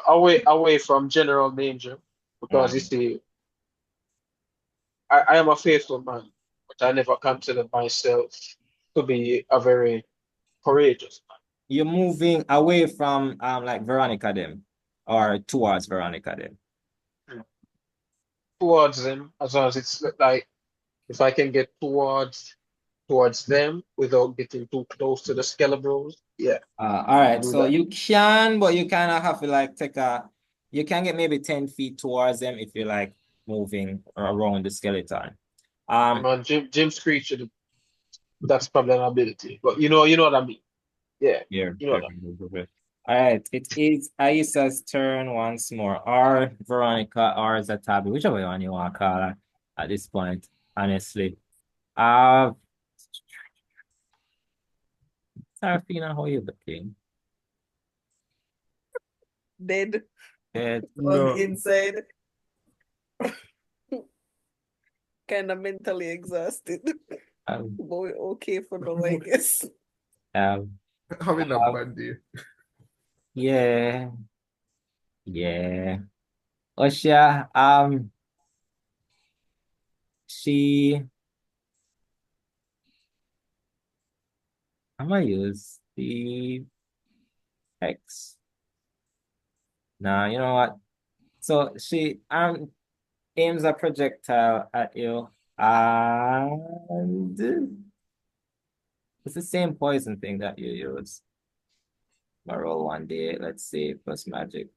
B: away from general danger because you see, I am a faithful man, but I never considered myself to be a very courageous man.
A: You're moving away from like Veronica them or towards Veronica them.
B: Towards them, as long as it's like if I can get towards them without getting too close to the Skelebros. Yeah.
A: All right,
B: Do
A: so
B: that.
A: you can, but you kind of have to like you can get maybe 10 feet towards them if you're like moving around the skeleton.
B: Man, Jim Screech, that's probably an ability. But you know what I mean. Yeah.
A: Yeah.
B: You know that.
A: All right, it is Aisa's turn once more, or Veronica, or Xataby, whichever one you want to call her at this point, honestly. Sarafina, how you looking?
E: Dead
A: Dead.
E: on the inside. Kind of mentally exhausted. But we're okay for now, I guess.
D: Having a bad day.
A: Yeah. Yeah. Osha, I'm gonna use the X. Nah, you know what? So she aims a projectile at you, and it's the same poison thing that you use. I roll 1d8, let's see, plus magic.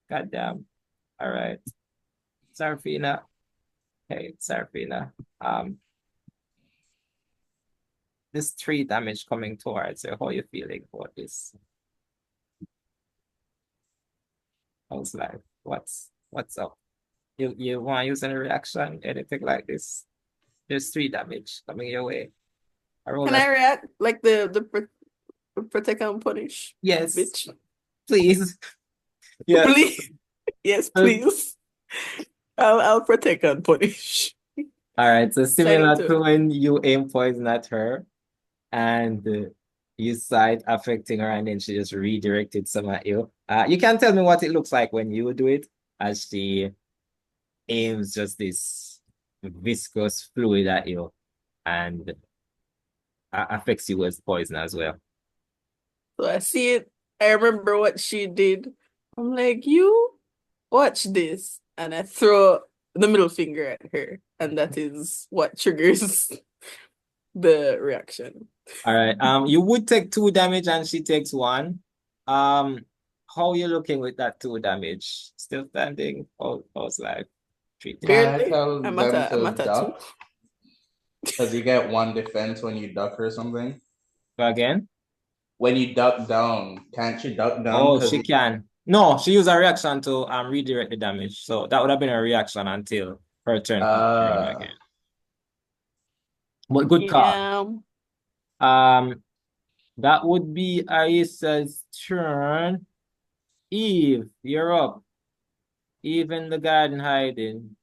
A: Goddamn. All right. Sarafina. Hey, Sarafina. This 3 damage coming towards you. How are you feeling about this? How's life? What's up? You want to use any reaction? Anything like this? There's 3 damage coming your way.
E: Can I react like the protect and punish?
A: Yes.
E: Bitch.
A: Please. Yeah.
E: Please. Yes, please. I'll protect and punish.
A: All right. So similar to when you aim poison at her and you saw it affecting her and then she just redirected some at you. You can tell me what it looks like when you do it as she aims just this viscous fluid at you and affects you as poison as well.
E: So I see it. I remember what she did. I'm like, you watch this. And I throw the middle finger at her. And that is what triggers the reaction.
A: All right. You would take 2 damage and she takes 1. How are you looking with that 2 damage? Still standing? How's life?
E: Barely.
F: I'm at a
E: duck.
F: Because you get 1 defense when you duck or something.
A: Go again?
F: When you duck down, can't you duck down?
A: Oh, she can. No, she used a reaction to redirect the damage. So that would have been a reaction until her turn again. But good call. That would be Aisa's turn. Eve, you're up. Eve in the garden hiding.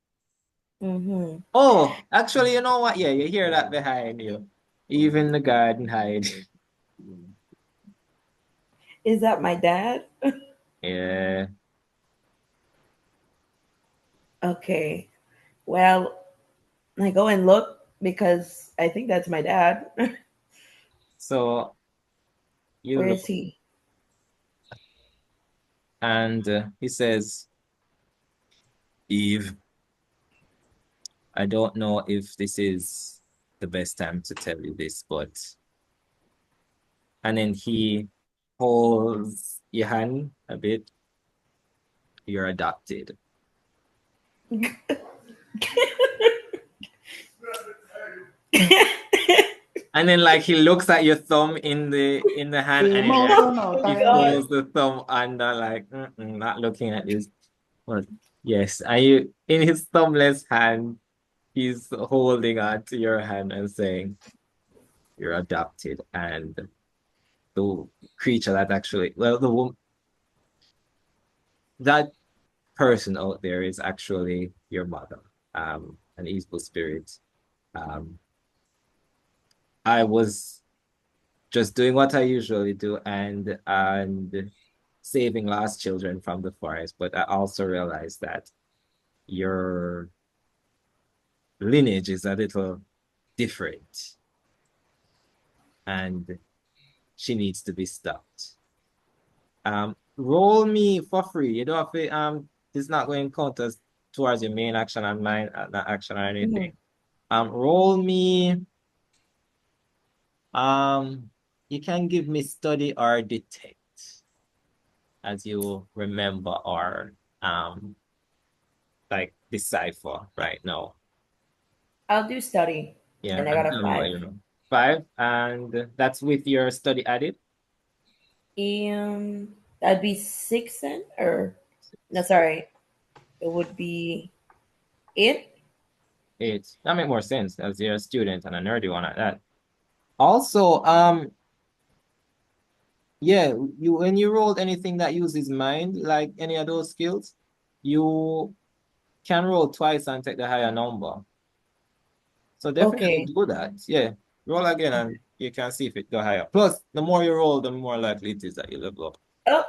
A: Oh, actually, you know what? Yeah, you hear that behind you. Eve in the garden hiding.
C: Is that my dad?
A: Yeah.
C: Okay. Well, I go and look because I think that's my dad.
A: So
C: where is he?
A: And he says, Eve, I don't know if this is the best time to tell you this, but... And then he holds your hand a bit. You're adopted. And then like he looks at your thumb in the hand and he pulls the thumb under like not looking at this. But yes, are you in his thumbless hand, he's holding on to your hand and saying, you're adopted. And the creature that actually that person out there is actually your mother, an evil spirit. I was just doing what I usually do and saving lost children from the forest, but I also realized that your lineage is a little different and she needs to be stopped. Roll me for free. You don't have to it's not going to count as towards your main action and mine not action or anything. Roll me you can give me study or detect as you remember or like decipher right now.
C: I'll do study.
A: Yeah,
C: And I got a
A: tell me what
C: 5.
A: you know. 5, and that's with your study added.
C: That'd be 6 then, or no, sorry, it would be 8.
A: 8. That makes more sense as you're a student and a nerdy one at that. Also, yeah, when you rolled anything that uses mind, like any of those skills, you can roll twice and take the higher number. So definitely
C: Okay.
A: do that. Yeah, roll again and you can see if it go higher. Plus, the more you roll, the more likely it is that you level up.
C: Oh,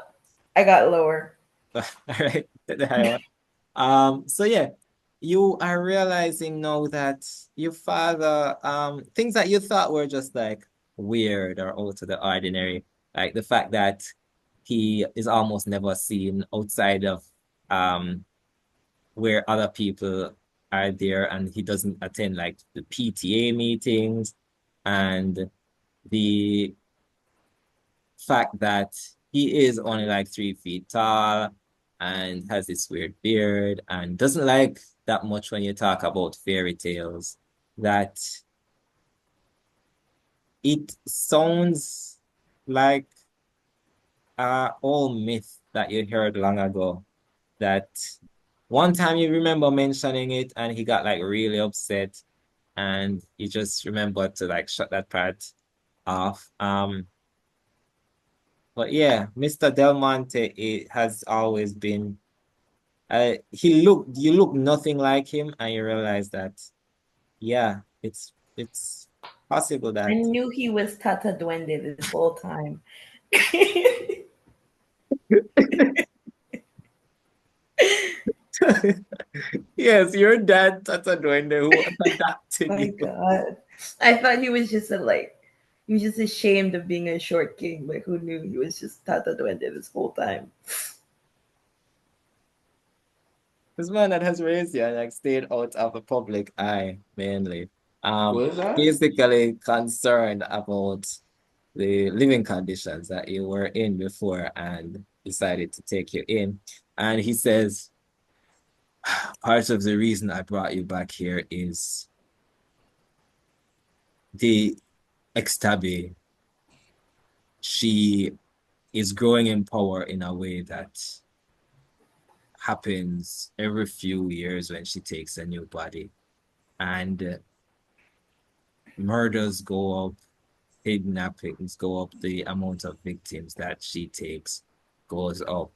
C: I got lower.
A: All right, take the higher one. So yeah, you are realizing now that your father, things that you thought were just like weird or out of the ordinary, like the fact that he is almost never seen outside of where other people are there and he doesn't attend like the PTA meetings and the fact that he is only like 3 feet tall and has this weird beard and doesn't like that much when you talk about fairy tales, that it sounds like old myth that you heard long ago, that one time you remember mentioning it and he got like really upset and you just remembered to like shut that part off. But yeah, Mr. Del Monte, it has always been you look nothing like him and you realize that yeah, it's possible
C: I
A: that
C: knew he was Tata Duende this whole time.
A: yes, your dad Tata Duende who adopted
C: My
A: you.
C: God. I thought he was just he was just ashamed of being a short king, but who knew he was just Tata Duende this whole time.
A: This man that has raised you and like stayed out of the public eye mainly.
F: What is that?
A: Basically concerned about the living conditions that you were in before and decided to take you in. And he says, part of the reason I brought you back here is the Xtabay. She is growing in power in a way that happens every few years when she takes a new body. And murders go up, kidnappings go up, the amount of victims that she takes goes up.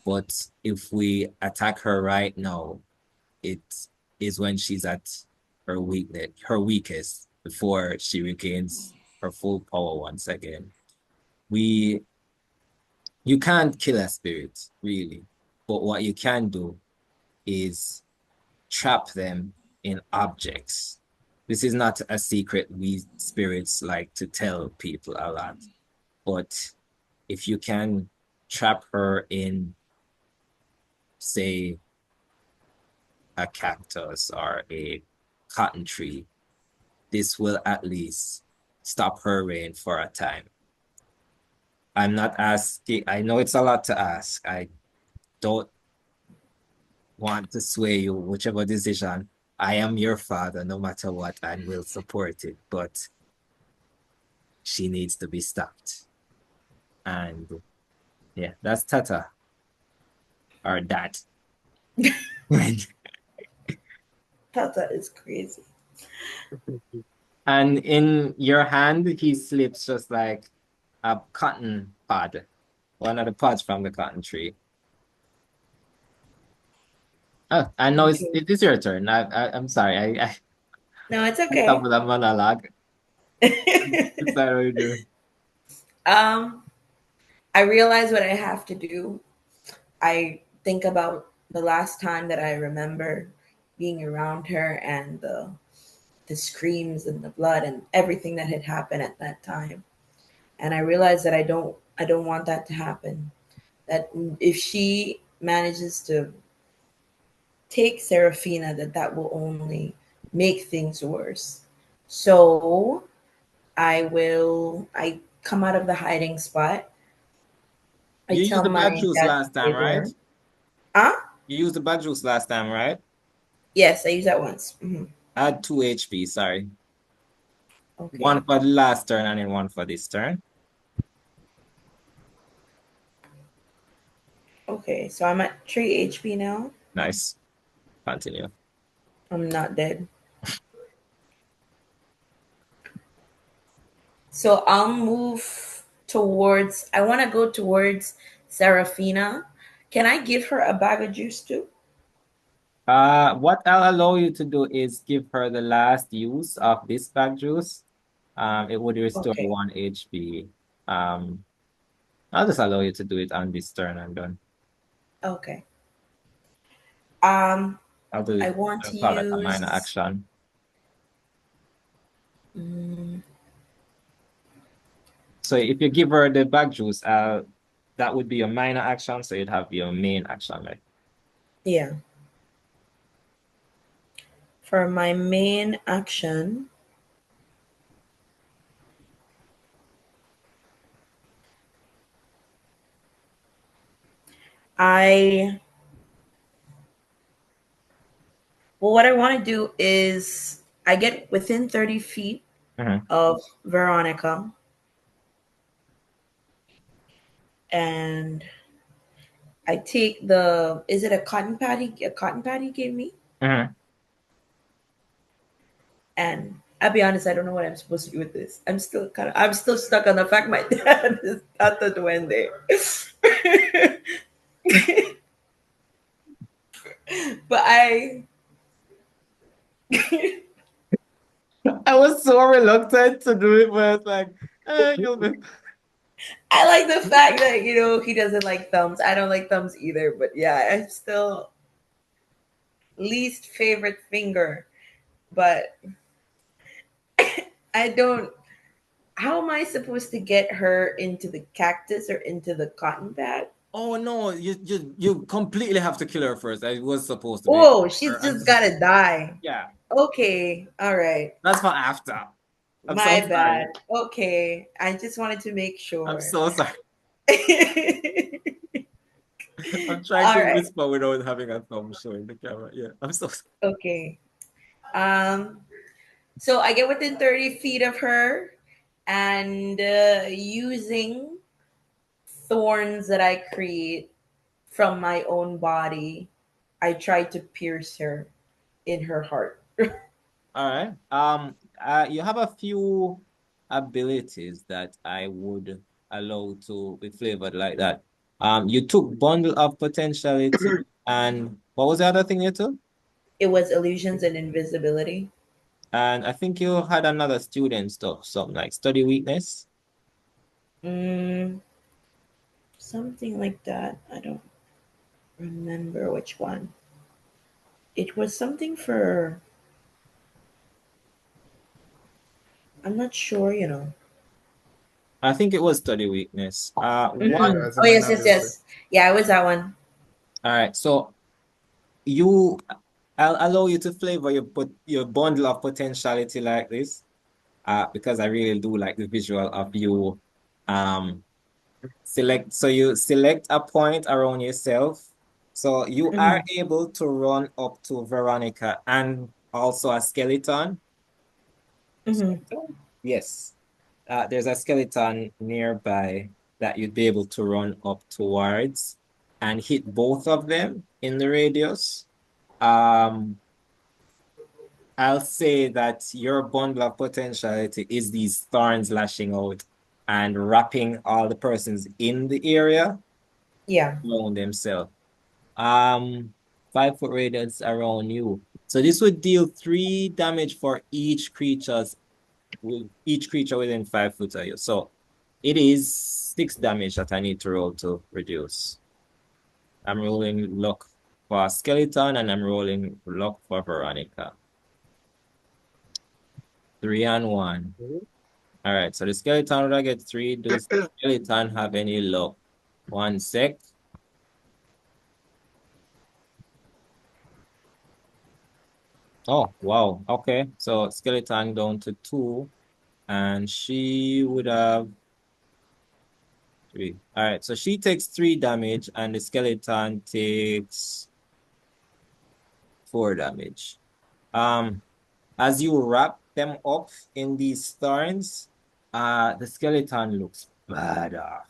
A: But if we attack her right now, it is when she's at her weakest, before she regains her full power once again. You can't kill a spirit, really, but what you can do is trap them in objects. This is not a secret we spirits like to tell people a lot, but if you can trap her in, say, a cactus or a cotton tree, this will at least stop her reign for a time. I'm not asking, I know it's a lot to ask. I don't want to sway you, whichever decision. I am your father, no matter what, and will support it. But she needs to be stopped. And yeah, that's Tata. Or that.
C: Tata is crazy.
A: And in your hand, he slips just like a cotton pod. One of the pods from the cotton tree. Oh, I know
C: Okay.
A: it is your turn. I'm sorry. I
C: No, it's
A: I
C: okay.
A: thought with a monologue. It's not what you do.
C: I realize what I have to do. I think about the last time that I remember being around her and the screams and the blood and everything that had happened at that time. And I realize that I don't want that to happen. That if she manages to take Serafina, that will only make things worse. So I come out of the hiding spot. I
A: You used
C: tell
A: the
C: my
A: bug juice
C: dad to
A: last
C: stay
A: time, right?
C: there. Huh?
A: You used the bug juice last time, right?
C: Yes, I use that once.
A: Add 2 HP, sorry.
C: Okay.
A: One for the last turn and then one for this turn.
C: Okay, so I'm at 3 HP now.
A: Nice. Continue.
C: I'm not dead. So I'll move towards, I want to go towards Serafina. Can I give her a bag of juice too?
A: What I'll allow you to do is give her the last use of this bag juice. It would restore
C: Okay.
A: 1 HP. I'll just allow you to do it on this turn and done.
C: Okay.
A: I'll do
C: I
A: it.
C: want
A: I'll
C: to
A: call it a minor
C: use.
A: action. So if you give her the bag juice, that would be a minor action, so you'd have your main action, right?
C: Yeah. For my main action, what I want to do is I get within 30 feet of Veronica and I take is it a cotton pad he gave me? And I'll be honest, I don't know what I'm supposed to do with this. I'm still stuck on the fact my dad is at the duende. But
A: I was so reluctant to do it, but I was like, you'll be.
C: I like the fact that he doesn't like thumbs. I don't like thumbs either, but yeah, I'm still least favorite finger. But I don't. How am I supposed to get her into the cactus or into the cotton pad?
A: Oh no, you completely have to kill her first. I was supposed to be.
C: Oh, she's just gotta die.
A: Yeah.
C: Okay, all right.
A: That's for after. I'm so
C: My
A: sorry.
C: bad. Okay, I just wanted to make sure.
A: I'm so sorry. I'm trying
C: All
A: to
C: right.
A: whisper without having a thumb showing the camera. Yeah, I'm so sorry.
C: Okay. So I get within 30 feet of her and using thorns that I create from my own body, I try to pierce her in her heart.
A: All right. You have a few abilities that I would allow to be flavored like that. You took bundle of potentiality, and what was the other thing you took?
C: It was illusions and invisibility.
A: And I think you had another student stuff, something like study weakness.
C: Something like that. I don't remember which one. It was something for. I'm not sure.
A: I think it was study weakness. One.
D: That's a
C: Oh, yes,
D: minor
C: yes,
D: ability.
C: yes. Yeah, it was that one.
A: All right. So I'll allow you to flavor your bundle of potentiality like this. Because I really do like the visual of you you select a point around yourself. So you are able to run up to Veronica and also a skeleton.
C: Mm-hmm.
A: Yes. there's a skeleton nearby that you'd be able to run up towards and hit both of them in the radius. Um, I'll say that your bundle of potentiality is these thorns lashing out and wrapping all the persons in the area
C: Yeah.
A: around themselves. Um, 5 foot radius around you. So this would deal 3 damage for each creature within 5 foot of you. So it is 6 damage that I need to roll to reduce. I'm rolling luck for skeleton and I'm rolling luck for Veronica. 3 and 1. All right, so the skeleton would I get 3? Does the skeleton have any luck? 1 sec. Oh, wow. Okay, so skeleton down to 2, and she would have 3. All right, so she takes 3 damage, and the skeleton takes 4 damage. As you wrap them up in these thorns, the skeleton looks bad off.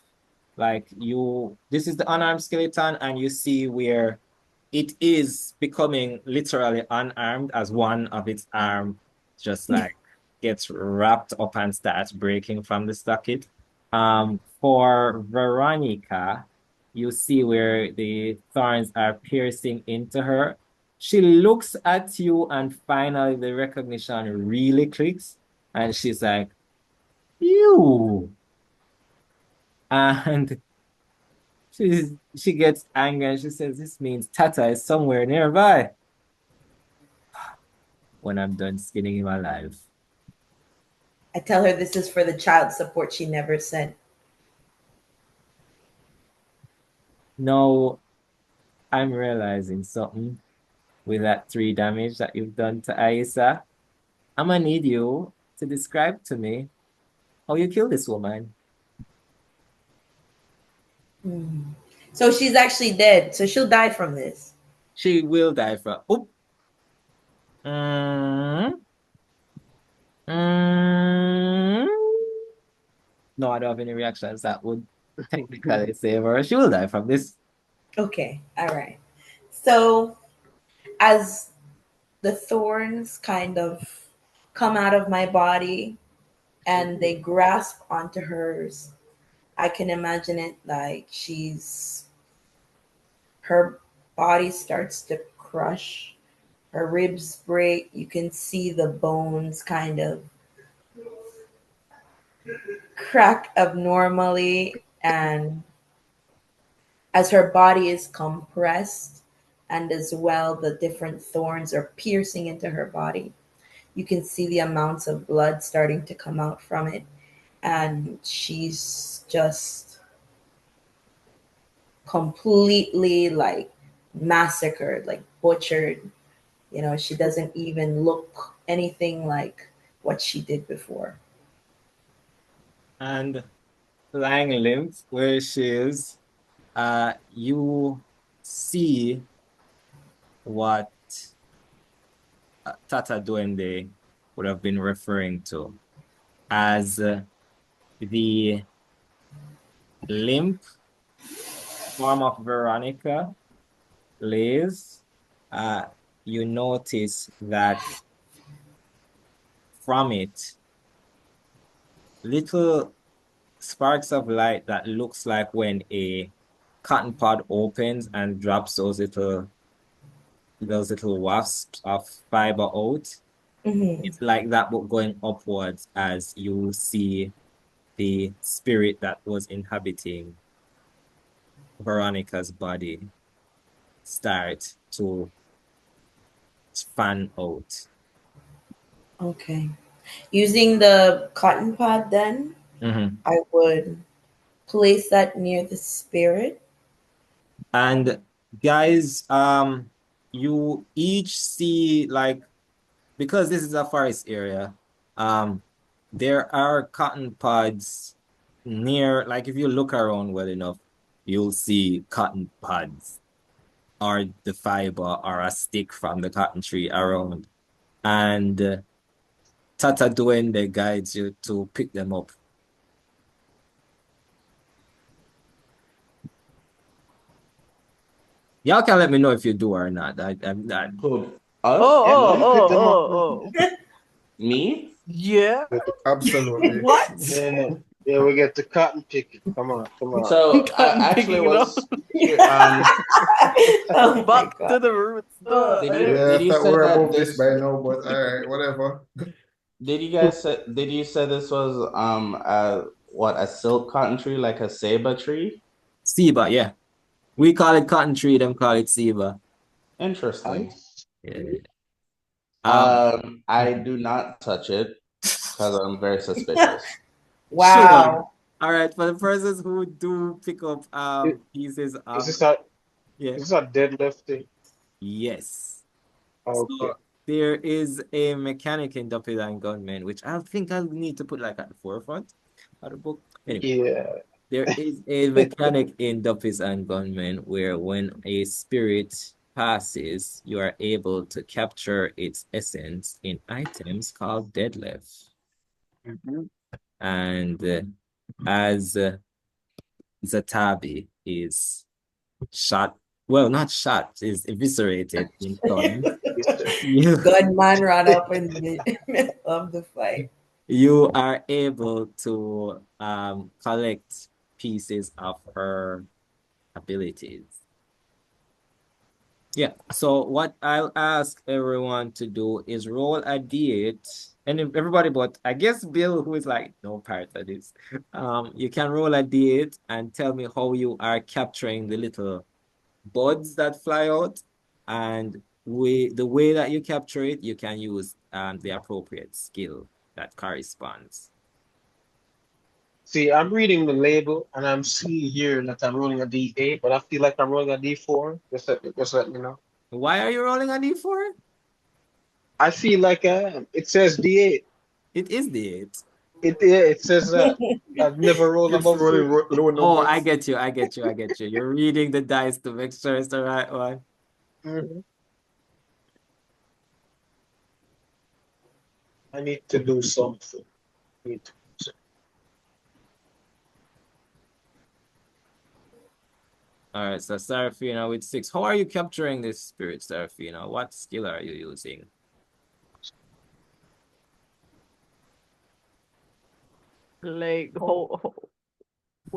A: Like this is the unarmed skeleton, and you see where it is becoming literally unarmed as one of its arm just like gets wrapped up and starts breaking from the socket. For Veronica, you see where the thorns are piercing into her. She looks at you, and finally the recognition really clicks, and she's like, "You!" And she gets angry and she says, "This means Tata is somewhere nearby." When I'm done skinning him alive.
C: I tell her this is for the child support she never sent.
A: No, I'm realizing something with that 3 damage that you've done to Aisa. I'm gonna need you to describe to me how you killed this woman.
C: So she's actually dead. So she'll die from this.
A: She will die from. Oop. Mm, mm. No, I don't have any reactions that would technically save her. She will die from this.
C: Okay. All right. So as the thorns kind of come out of my body and they grasp onto hers, I can imagine it like her body starts to crush, her ribs break. You can see the bones kind of crack abnormally, and as her body is compressed, and as well the different thorns are piercing into her body, you can see the amounts of blood starting to come out from it, and she's just completely like massacred, like butchered. She doesn't even look anything like what she did before.
A: And lying limp where she is, you see what Tata Duende would have been referring to as the limp form of Veronica lays. You notice that from it, little sparks of light that looks like when a cotton pod opens and drops those little wasps of fiber out.
C: Mm-hmm.
A: It's like that, but going upwards as you see the spirit that was inhabiting Veronica's body start to fan out.
C: Okay. Using the cotton pod, then I would place that near the spirit.
A: And guys, you each see like because this is a forest area, there are cotton pods near, like if you look around well enough, you'll see cotton pods or the fiber or a stick from the cotton tree around. And Tata Duende guides you to pick them up Y'all can let me know if you do or not. I'm not.
F: Who?
E: Oh,
F: Us?
B: Yeah,
E: oh,
B: man,
F: Me?
B: pick
E: oh,
B: them up, man.
E: oh, oh.
F: Me?
E: Yeah.
D: Absolutely.
E: What?
B: Yeah, yeah, we get the cotton picking. Come on, come on.
F: So I
E: Cotton
F: actually
E: picking up.
F: was here.
C: Oh my
E: Back to
C: god.
E: the roots.
D: Yeah, I
F: Did you
D: thought we
F: say
D: were
F: that
D: above this
F: this?
D: by now, but all right, whatever.
F: Did you say this was a silk cotton tree, like a ceiba tree?
A: Seba, yeah. We call it cotton tree, them call it Seba.
F: Interesting.
A: Yeah. Um,
F: I do not touch it because I'm very suspicious.
A: sure.
C: Wow.
A: All right, for the persons who do pick up
B: Is,
A: pieces
B: is
A: of
B: this a
A: yeah,
B: is this a deadlift thing?
A: yes.
B: Okay.
A: So there is a mechanic in Duppies and Gunmen, which I think I'll need to put like at the forefront of the book. Anyway,
B: Yeah.
A: there is a mechanic in Duppies and Gunmen where when a spirit passes, you are able to capture its essence in items called deadlift. And as Xataby is shot, well, not shot, is eviscerated in turn, you
C: Gunman ran up in the middle of the fight.
A: you are able to collect pieces of her abilities. Yeah, so what I'll ask everyone to do is roll a d8, and everybody but I guess Bill, who is like no part of this, you can roll a d8 and tell me how you are capturing the little buds that fly out, and the way that you capture it, you can use the appropriate skill that corresponds.
B: See, I'm reading the label and I'm seeing here that I'm rolling a D8, but I feel like I'm rolling a D4. Just let me know.
A: Why are you rolling a d4?
B: I feel like it says D8.
A: It is d8.
B: It says that I've never rolled
D: Keeps
B: above
D: rolling
B: 3.
D: low
A: Oh, I
D: numbers.
A: get you. I get you. I get you. You're reading the dice to make sure it's the right one.
B: Mhm. I need to do something. Need to-
A: All right, so Sarafina with 6. How are you capturing this spirit, Sarafina? What skill are you using?
E: Like, what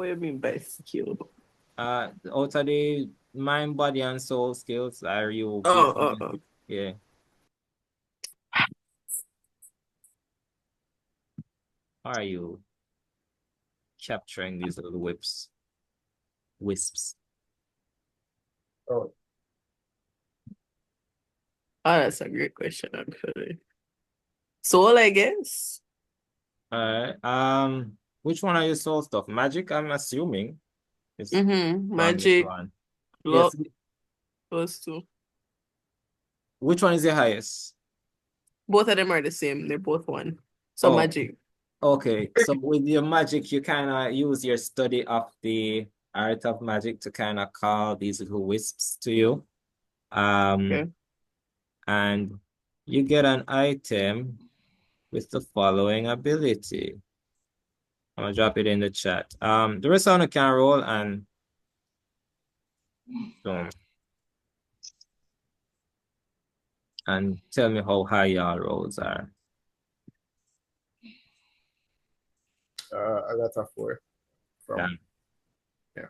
E: do you mean by skill?
A: Out of the mind, body, and soul skills, are you
E: Oh.
A: yeah. How are you capturing these little wisps?
D: Oh,
E: Oh, that's a great question, actually. Soul, I guess.
A: All right. Which one are your soul stuff? Magic, I'm assuming. It's from this
E: Magic,
A: one.
E: luck,
A: Yes.
E: those two.
A: Which one is the highest?
E: Both of them are the same. They're both one. So
A: Oh,
E: magic.
A: okay. So with your magic, you kind of use your study of the art of magic to kind of call these little wisps to you.
E: Okay.
A: And you get an item with the following ability. I'm gonna drop it in the chat. The rest of you can roll and boom. And tell me how high your rolls are.
D: I got a 4 from
A: Yeah.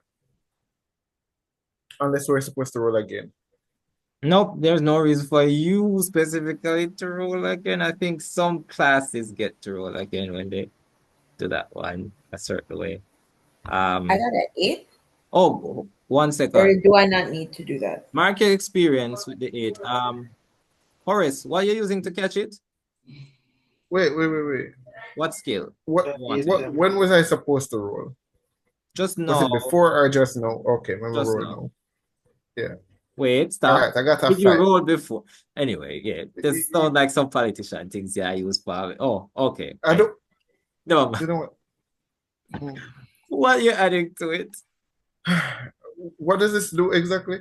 D: unless we're supposed to roll again.
A: Nope, there's no reason for you specifically to roll again. I think some classes get to roll again when they do that one a certain way.
C: I got an 8,
A: Oh, 1
C: or
A: second.
C: do I not need to do that?
A: Mark your experience with the 8. Horace, what are you using to catch it?
D: Wait.
A: What skill?
D: What
A: You want
B: Eight
A: to
B: of
A: use?
D: what
B: them.
D: when was I supposed to roll?
A: Just
D: Was
A: now.
D: it before or just now? Okay, let me
A: Just
D: roll
A: now.
D: now. Yeah.
A: Wait,
D: All
A: stop.
D: right, I got a
A: Did you
D: 5.
A: roll before? Anyway, yeah. This sounds like some politician things. Yeah, I use for. Oh, okay.
D: I don't.
A: No,
D: You know what?
A: what are you adding to it?
D: What does this do exactly?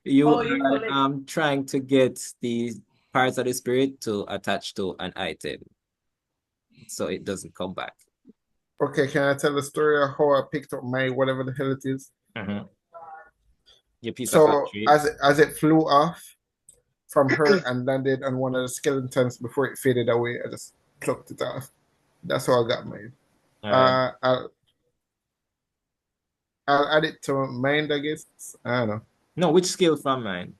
A: You
E: Oh, you
A: are
E: collect.
A: trying to get the parts of the spirit to attach to an item so it doesn't come back.
D: Okay, can I tell the story of how I picked up my whatever the hell it is?
A: You Your piece of
D: So
A: country.
D: as it flew off from her and landed on one of the skeletons before it faded away, I just plucked it off. That's how I got mine.
A: All right.
D: I'll add it to mind, I guess. I don't know.
A: No, which skill from mine?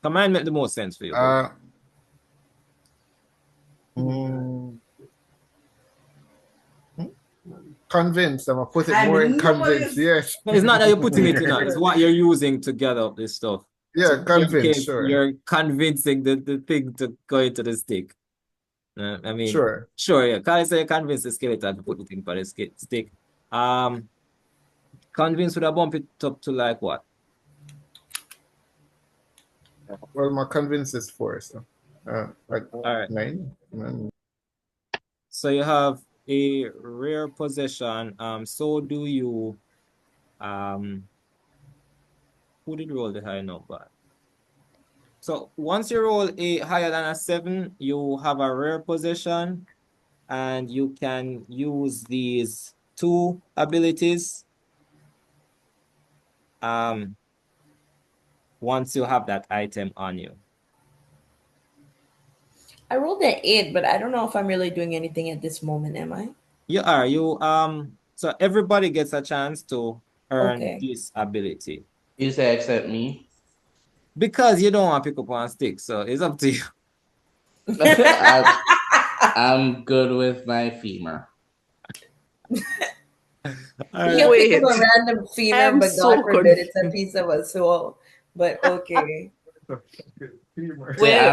A: Mine make the most sense for you.
D: Convince. I'm gonna put it more in convince. Yes.
A: No, it's not that you're putting it in. It's what you're using to gather up this stuff.
D: Yeah,
A: So
D: convince. Sure.
A: You're convincing the thing to go into the stick. I mean,
D: sure.
A: Yeah. Can I say convince the skeleton to put the thing for the stick? Convince would I bump it up to like what?
D: Well, my convince is 4, so like
A: all right.
D: 9.
A: So you have a rare possession. So do you. Who did roll the high number? So once you roll a higher than a 7, you have a rare possession, and you can use these 2 abilities. Once you have that item on you.
C: I rolled an 8, but I don't know if I'm really doing anything at this moment, am I?
A: You are. So everybody gets a chance to earn this ability.
F: You say except me?
A: Because you don't want to pick up on stick, so it's up to you.
F: I'm good with my femur.
C: You pick up a random femur, but God forbid it's a piece of a soul. But okay.
F: I'm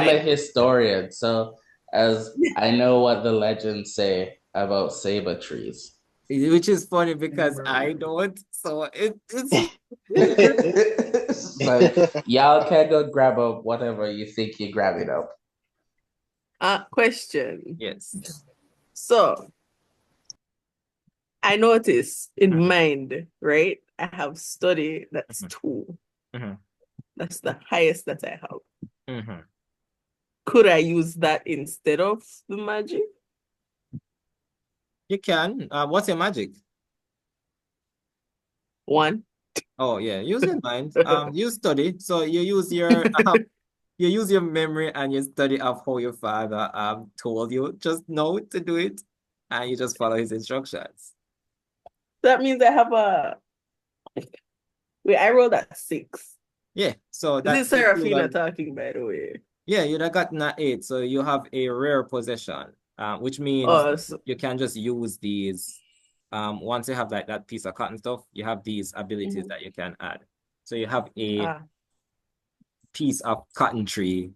F: a historian, so as I know what the legends say about saber trees.
A: Which is funny because I don't, so it's
F: but y'all can go grab up whatever you think you're grabbing up.
E: Question.
A: Yes.
E: So I notice in mind, right? I have study that's 2. That's the highest that I have. Could I use that instead of the magic?
A: You can. What's your magic?
E: 1.
A: Oh yeah, use your mind. You study. So you use your memory and your study of how your father told you just know to do it, and you just follow his instructions.
E: That means I have a. Wait, I rolled at 6.
A: Yeah. So
E: that's Sarafina talking, by the way.
A: Yeah, you'd have gotten an 8, so you have a rare possession, which means you can just use these. Once you have like that piece of cotton stuff, you have these abilities that you can add. So you have a piece of cotton tree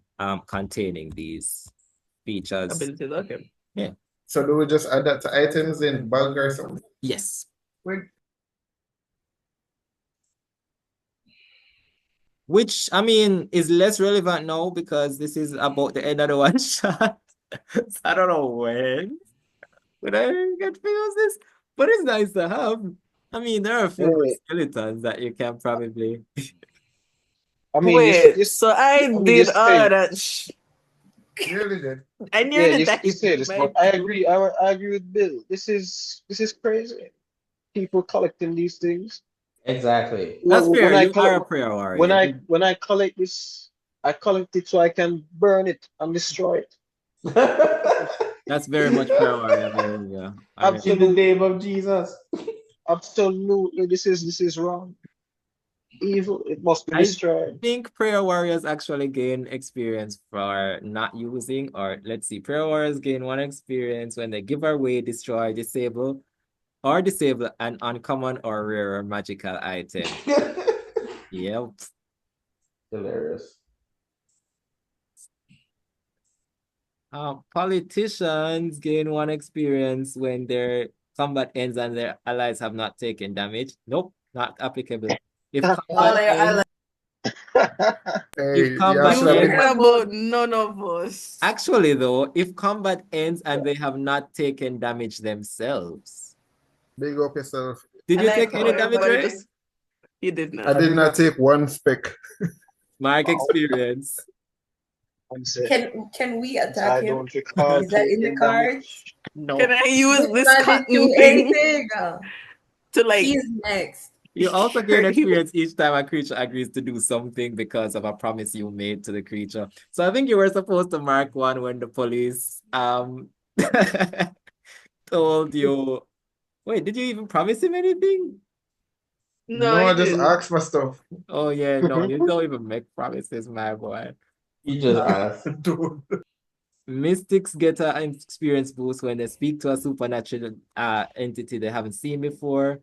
A: containing these features.
E: Abilities, okay.
A: Yeah.
D: So do we just add that to items in bug or something?
A: Yes. Which, I mean, is less relevant now because this is about the end of the one shot. So I don't know when would I get to use this, but it's nice to have. I mean, there are a few skeletons that you can probably.
B: I mean,
E: wait, so I did all that.
D: Really did.
E: I nearly
B: you say this, but I agree. I agree with Bill. This is crazy. People collecting these things.
F: Exactly.
A: That's fair. You are a prayer warrior.
B: When I collect this, I collect it so I can burn it and destroy it.
A: That's very much prayer warrior. Yeah.
B: Absolutely.
F: In the name of Jesus.
B: Absolutely, this is wrong. Evil. It must be destroyed.
A: I think prayer warriors actually gain experience for not using, or let's see, prayer warriors gain 1 experience when they give away, destroy, disable an uncommon or rare magical item. Yep.
F: Hilarious.
A: Politicians gain 1 experience when their combat ends and their allies have not taken damage. Nope, not applicable. If combat
E: about none of us.
A: Actually, though, if combat ends and they have not taken damage themselves.
D: Big up yourself.
A: Did you take any damage, Ray?
E: You did not.
D: I did not take 1 speck.
A: Mark experience.
C: Can we attack him? Is that in the cards?
E: No. Can I use this cotton thing to like?
C: He's next.
A: You also gain experience each time a creature agrees to do something because of a promise you made to the creature. So I think you were supposed to mark one when the police told you. Wait, did you even promise him anything?
E: No,
D: No,
E: I
D: I just
E: didn't.
D: ask for stuff.
A: Oh yeah, no, you don't even make promises, my boy.
F: You just asked.
D: Dude.
A: Mystics get an experience boost when they speak to a supernatural entity they haven't seen before.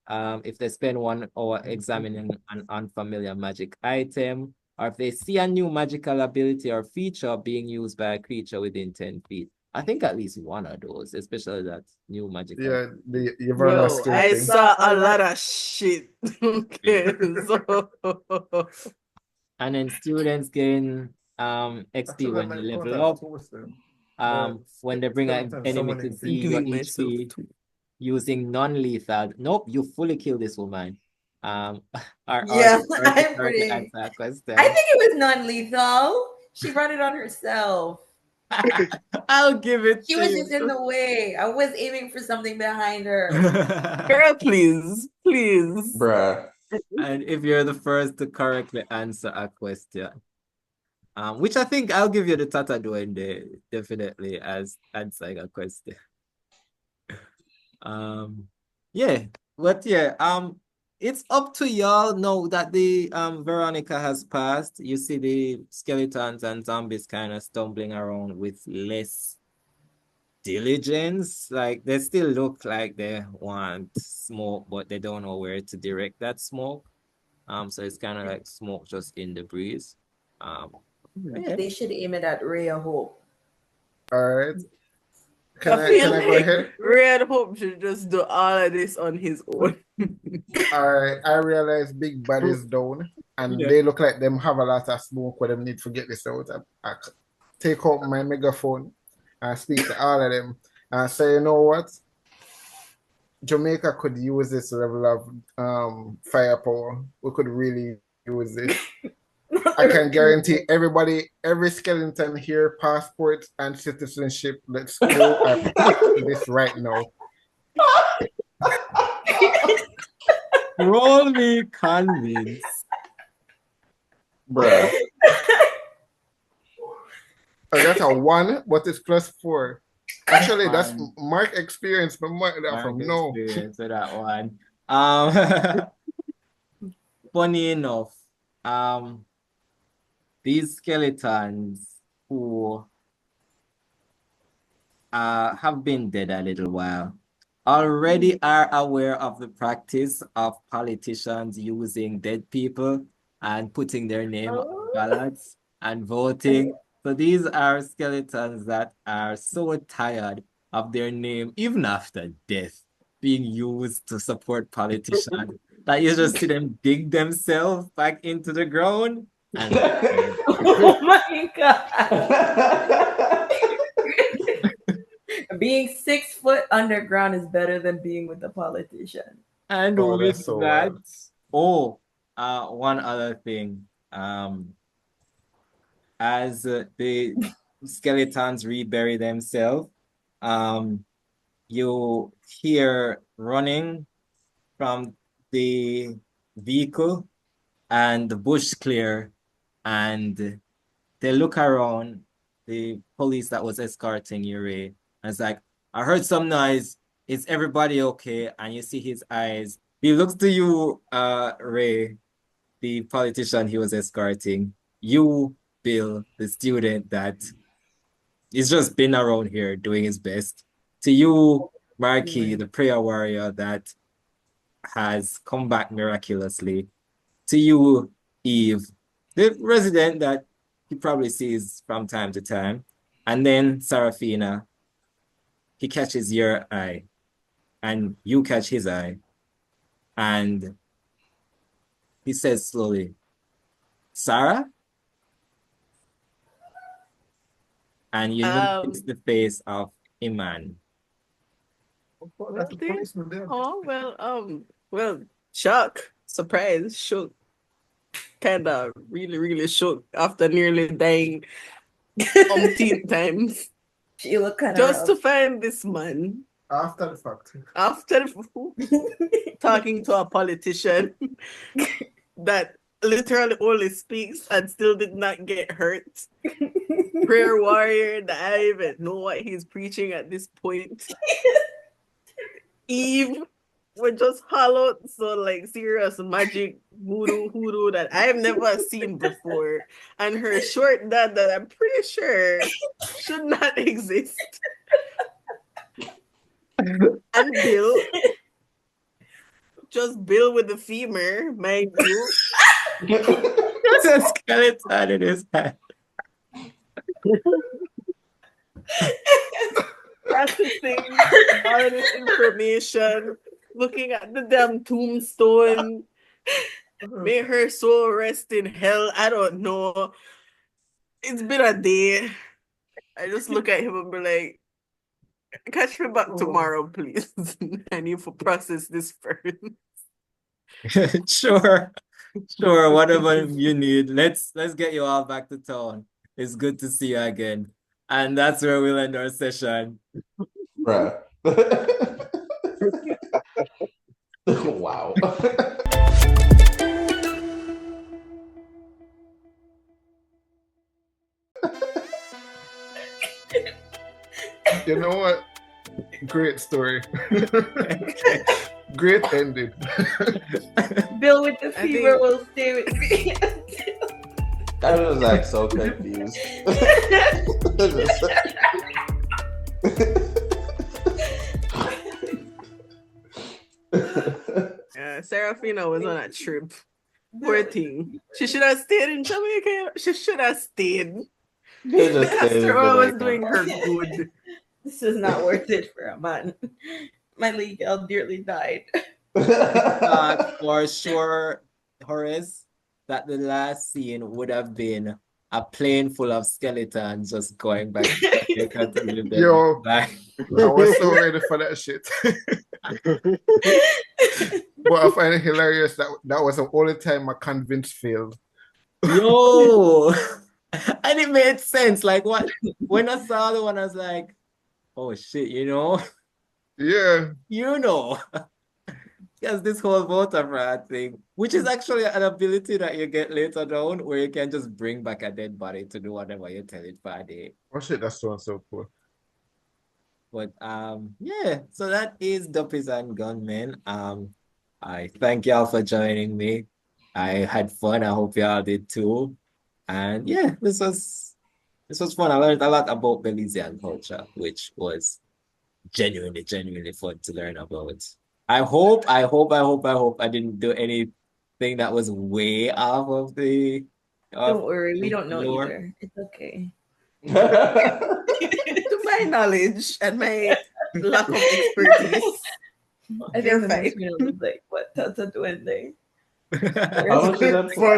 A: If they spend 1 hour examining an unfamiliar magic item, or if they see a new magical ability or feature being used by a creature within 10 feet. I think at least one of those, especially that new magical.
D: Yeah, the Yvanna
E: Yo,
D: skill
E: I
D: thing.
E: saw a lot of shit. Okay, so
A: And then students gain XP when they level up. When they bring an enemy to see your
E: doing myself
A: HP
E: too.
A: using non-lethal. Nope, you fully kill this woman.
C: Yeah,
A: or to
C: I'm
A: correctly
C: pretty.
A: answer a question.
C: I think it was non-lethal. She brought it on herself.
A: I'll give it
C: She
A: to
C: was
A: you.
C: just in the way. I was aiming for something behind her.
E: Girl, please.
F: Bruh.
A: And if you're the first to correctly answer a question, which I think I'll give you the Tata Duende definitely as answering a question. Yeah, but yeah, it's up to y'all now that the Veronica has passed. You see the skeletons and zombies kind of stumbling around with less diligence. Like they still look like they want smoke, but they don't know where to direct that smoke. So it's kind of like smoke just in the breeze. Yeah.
C: They should aim it at Ray of Hope.
D: All right.
E: I feel
D: Can I go
E: like
D: ahead?
E: Red Hope should just do all of this on his own.
D: All right. I realize Big Bad is down, and
A: Yeah.
D: they look like them have a lot of smoke where them need to get this out. I take out my megaphone and speak to all of them and say, you know what? Jamaica could use this level of firepower. We could really use this. I can guarantee everybody, every skeleton here, passport and citizenship. Let's go and pick this right now.
A: Roll me convince.
F: Bruh.
D: I got a 1, but it's +4. Actually, that's
A: Fine.
D: Mark experience, but Mark that from no.
A: Experience with that one. Funny enough, these skeletons who have been dead a little while already are aware of the practice of politicians using dead people and putting their name on ballots and voting. So these are skeletons that are so tired of their name, even after death, being used to support politicians that you just see them dig themselves back into the ground and
C: Oh my God. Being 6 foot underground is better than being with a politician.
A: And
D: Oh,
A: with
D: that's so
A: that,
D: wild.
A: one other thing. As the skeletons rebury themselves, you hear running from the vehicle and the bush clear, and they look around, the police that was escorting you, Ray, and it's like, I heard some noise. Is everybody okay? And you see his eyes. He looks to you, Ray, the politician he was escorting. You, Bill, the student that he's just been around here doing his best. To you, Marquis, the prayer warrior that has come back miraculously. To you, Eve, the resident that he probably sees from time to time. And then Sarafina, he catches your eye and you catch his eye. And he says slowly, Sarah? And you know it's the face of Iman.
E: Well, shock, surprise, shook, kind of really shook after nearly dying umpteen times.
C: She looked kind of
E: just to find this man
D: After the fact.
E: After talking to a politician that literally only speaks and still did not get hurt. Prayer warrior that I don't even know what he's preaching at this point. Eve were just hollowed, so like serious magic hoodoo that I've never seen before. And her short dad that I'm pretty sure should not exist. And Bill. Just Bill with the femur, mind you.
A: There's a skeleton in his head.
E: Processing all of this information, looking at the damn tombstone. May her soul rest in hell. I don't know. It's been a day. I just look at him and be like, catch me back tomorrow, please. I need to process this first.
A: Sure, whatever you need. Let's get you all back to town. It's good to see you again. And that's where we'll end our session.
F: Bruh. Wow.
D: You know what? Great story. Great ending.
C: Bill with the fever will stay with me.
F: I was like so confused.
E: Sarafina was on a trip. Poor thing. She should have stayed in Jamaica. She should have stayed. After all, was doing her good.
C: This is not worth it for a man. My league girl dearly died.
A: For sure, Horace, that the last scene would have been a plane full of skeletons just going back to Jamaica to live their
D: Yo,
A: life.
D: I was so ready for that shit. But I find it hilarious that was the only time my convince failed.
A: Yo, and it made sense. Like what? When I saw the one, I was like, "Oh shit!"
D: Yeah.
A: Because this whole voter fraud thing, which is actually an ability that you get later down, where you can just bring back a dead body to do whatever you tell it for a day.
D: Oh shit, that's so cool.
A: But yeah, so that is Duppies and Gunmen. I thank y'all for joining me. I had fun. I hope y'all did too. And yeah, this was fun. I learned a lot about Belizean culture, which was genuinely fun to learn about. I hope I didn't do anything that was way off of the.
C: Don't worry, we don't know
A: lore.
C: either. It's okay.
E: To my knowledge and my lack of expertise,
C: I think the next one was like, what? Tata Duende.
F: How much is that for?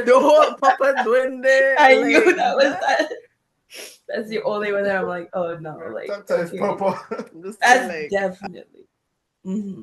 E: The whole Papa Duende.
C: I knew that was that. That's the only one that I'm like, oh no, like
D: Sometimes
C: okay.
D: Papa.
C: That's definitely. Mm-hmm.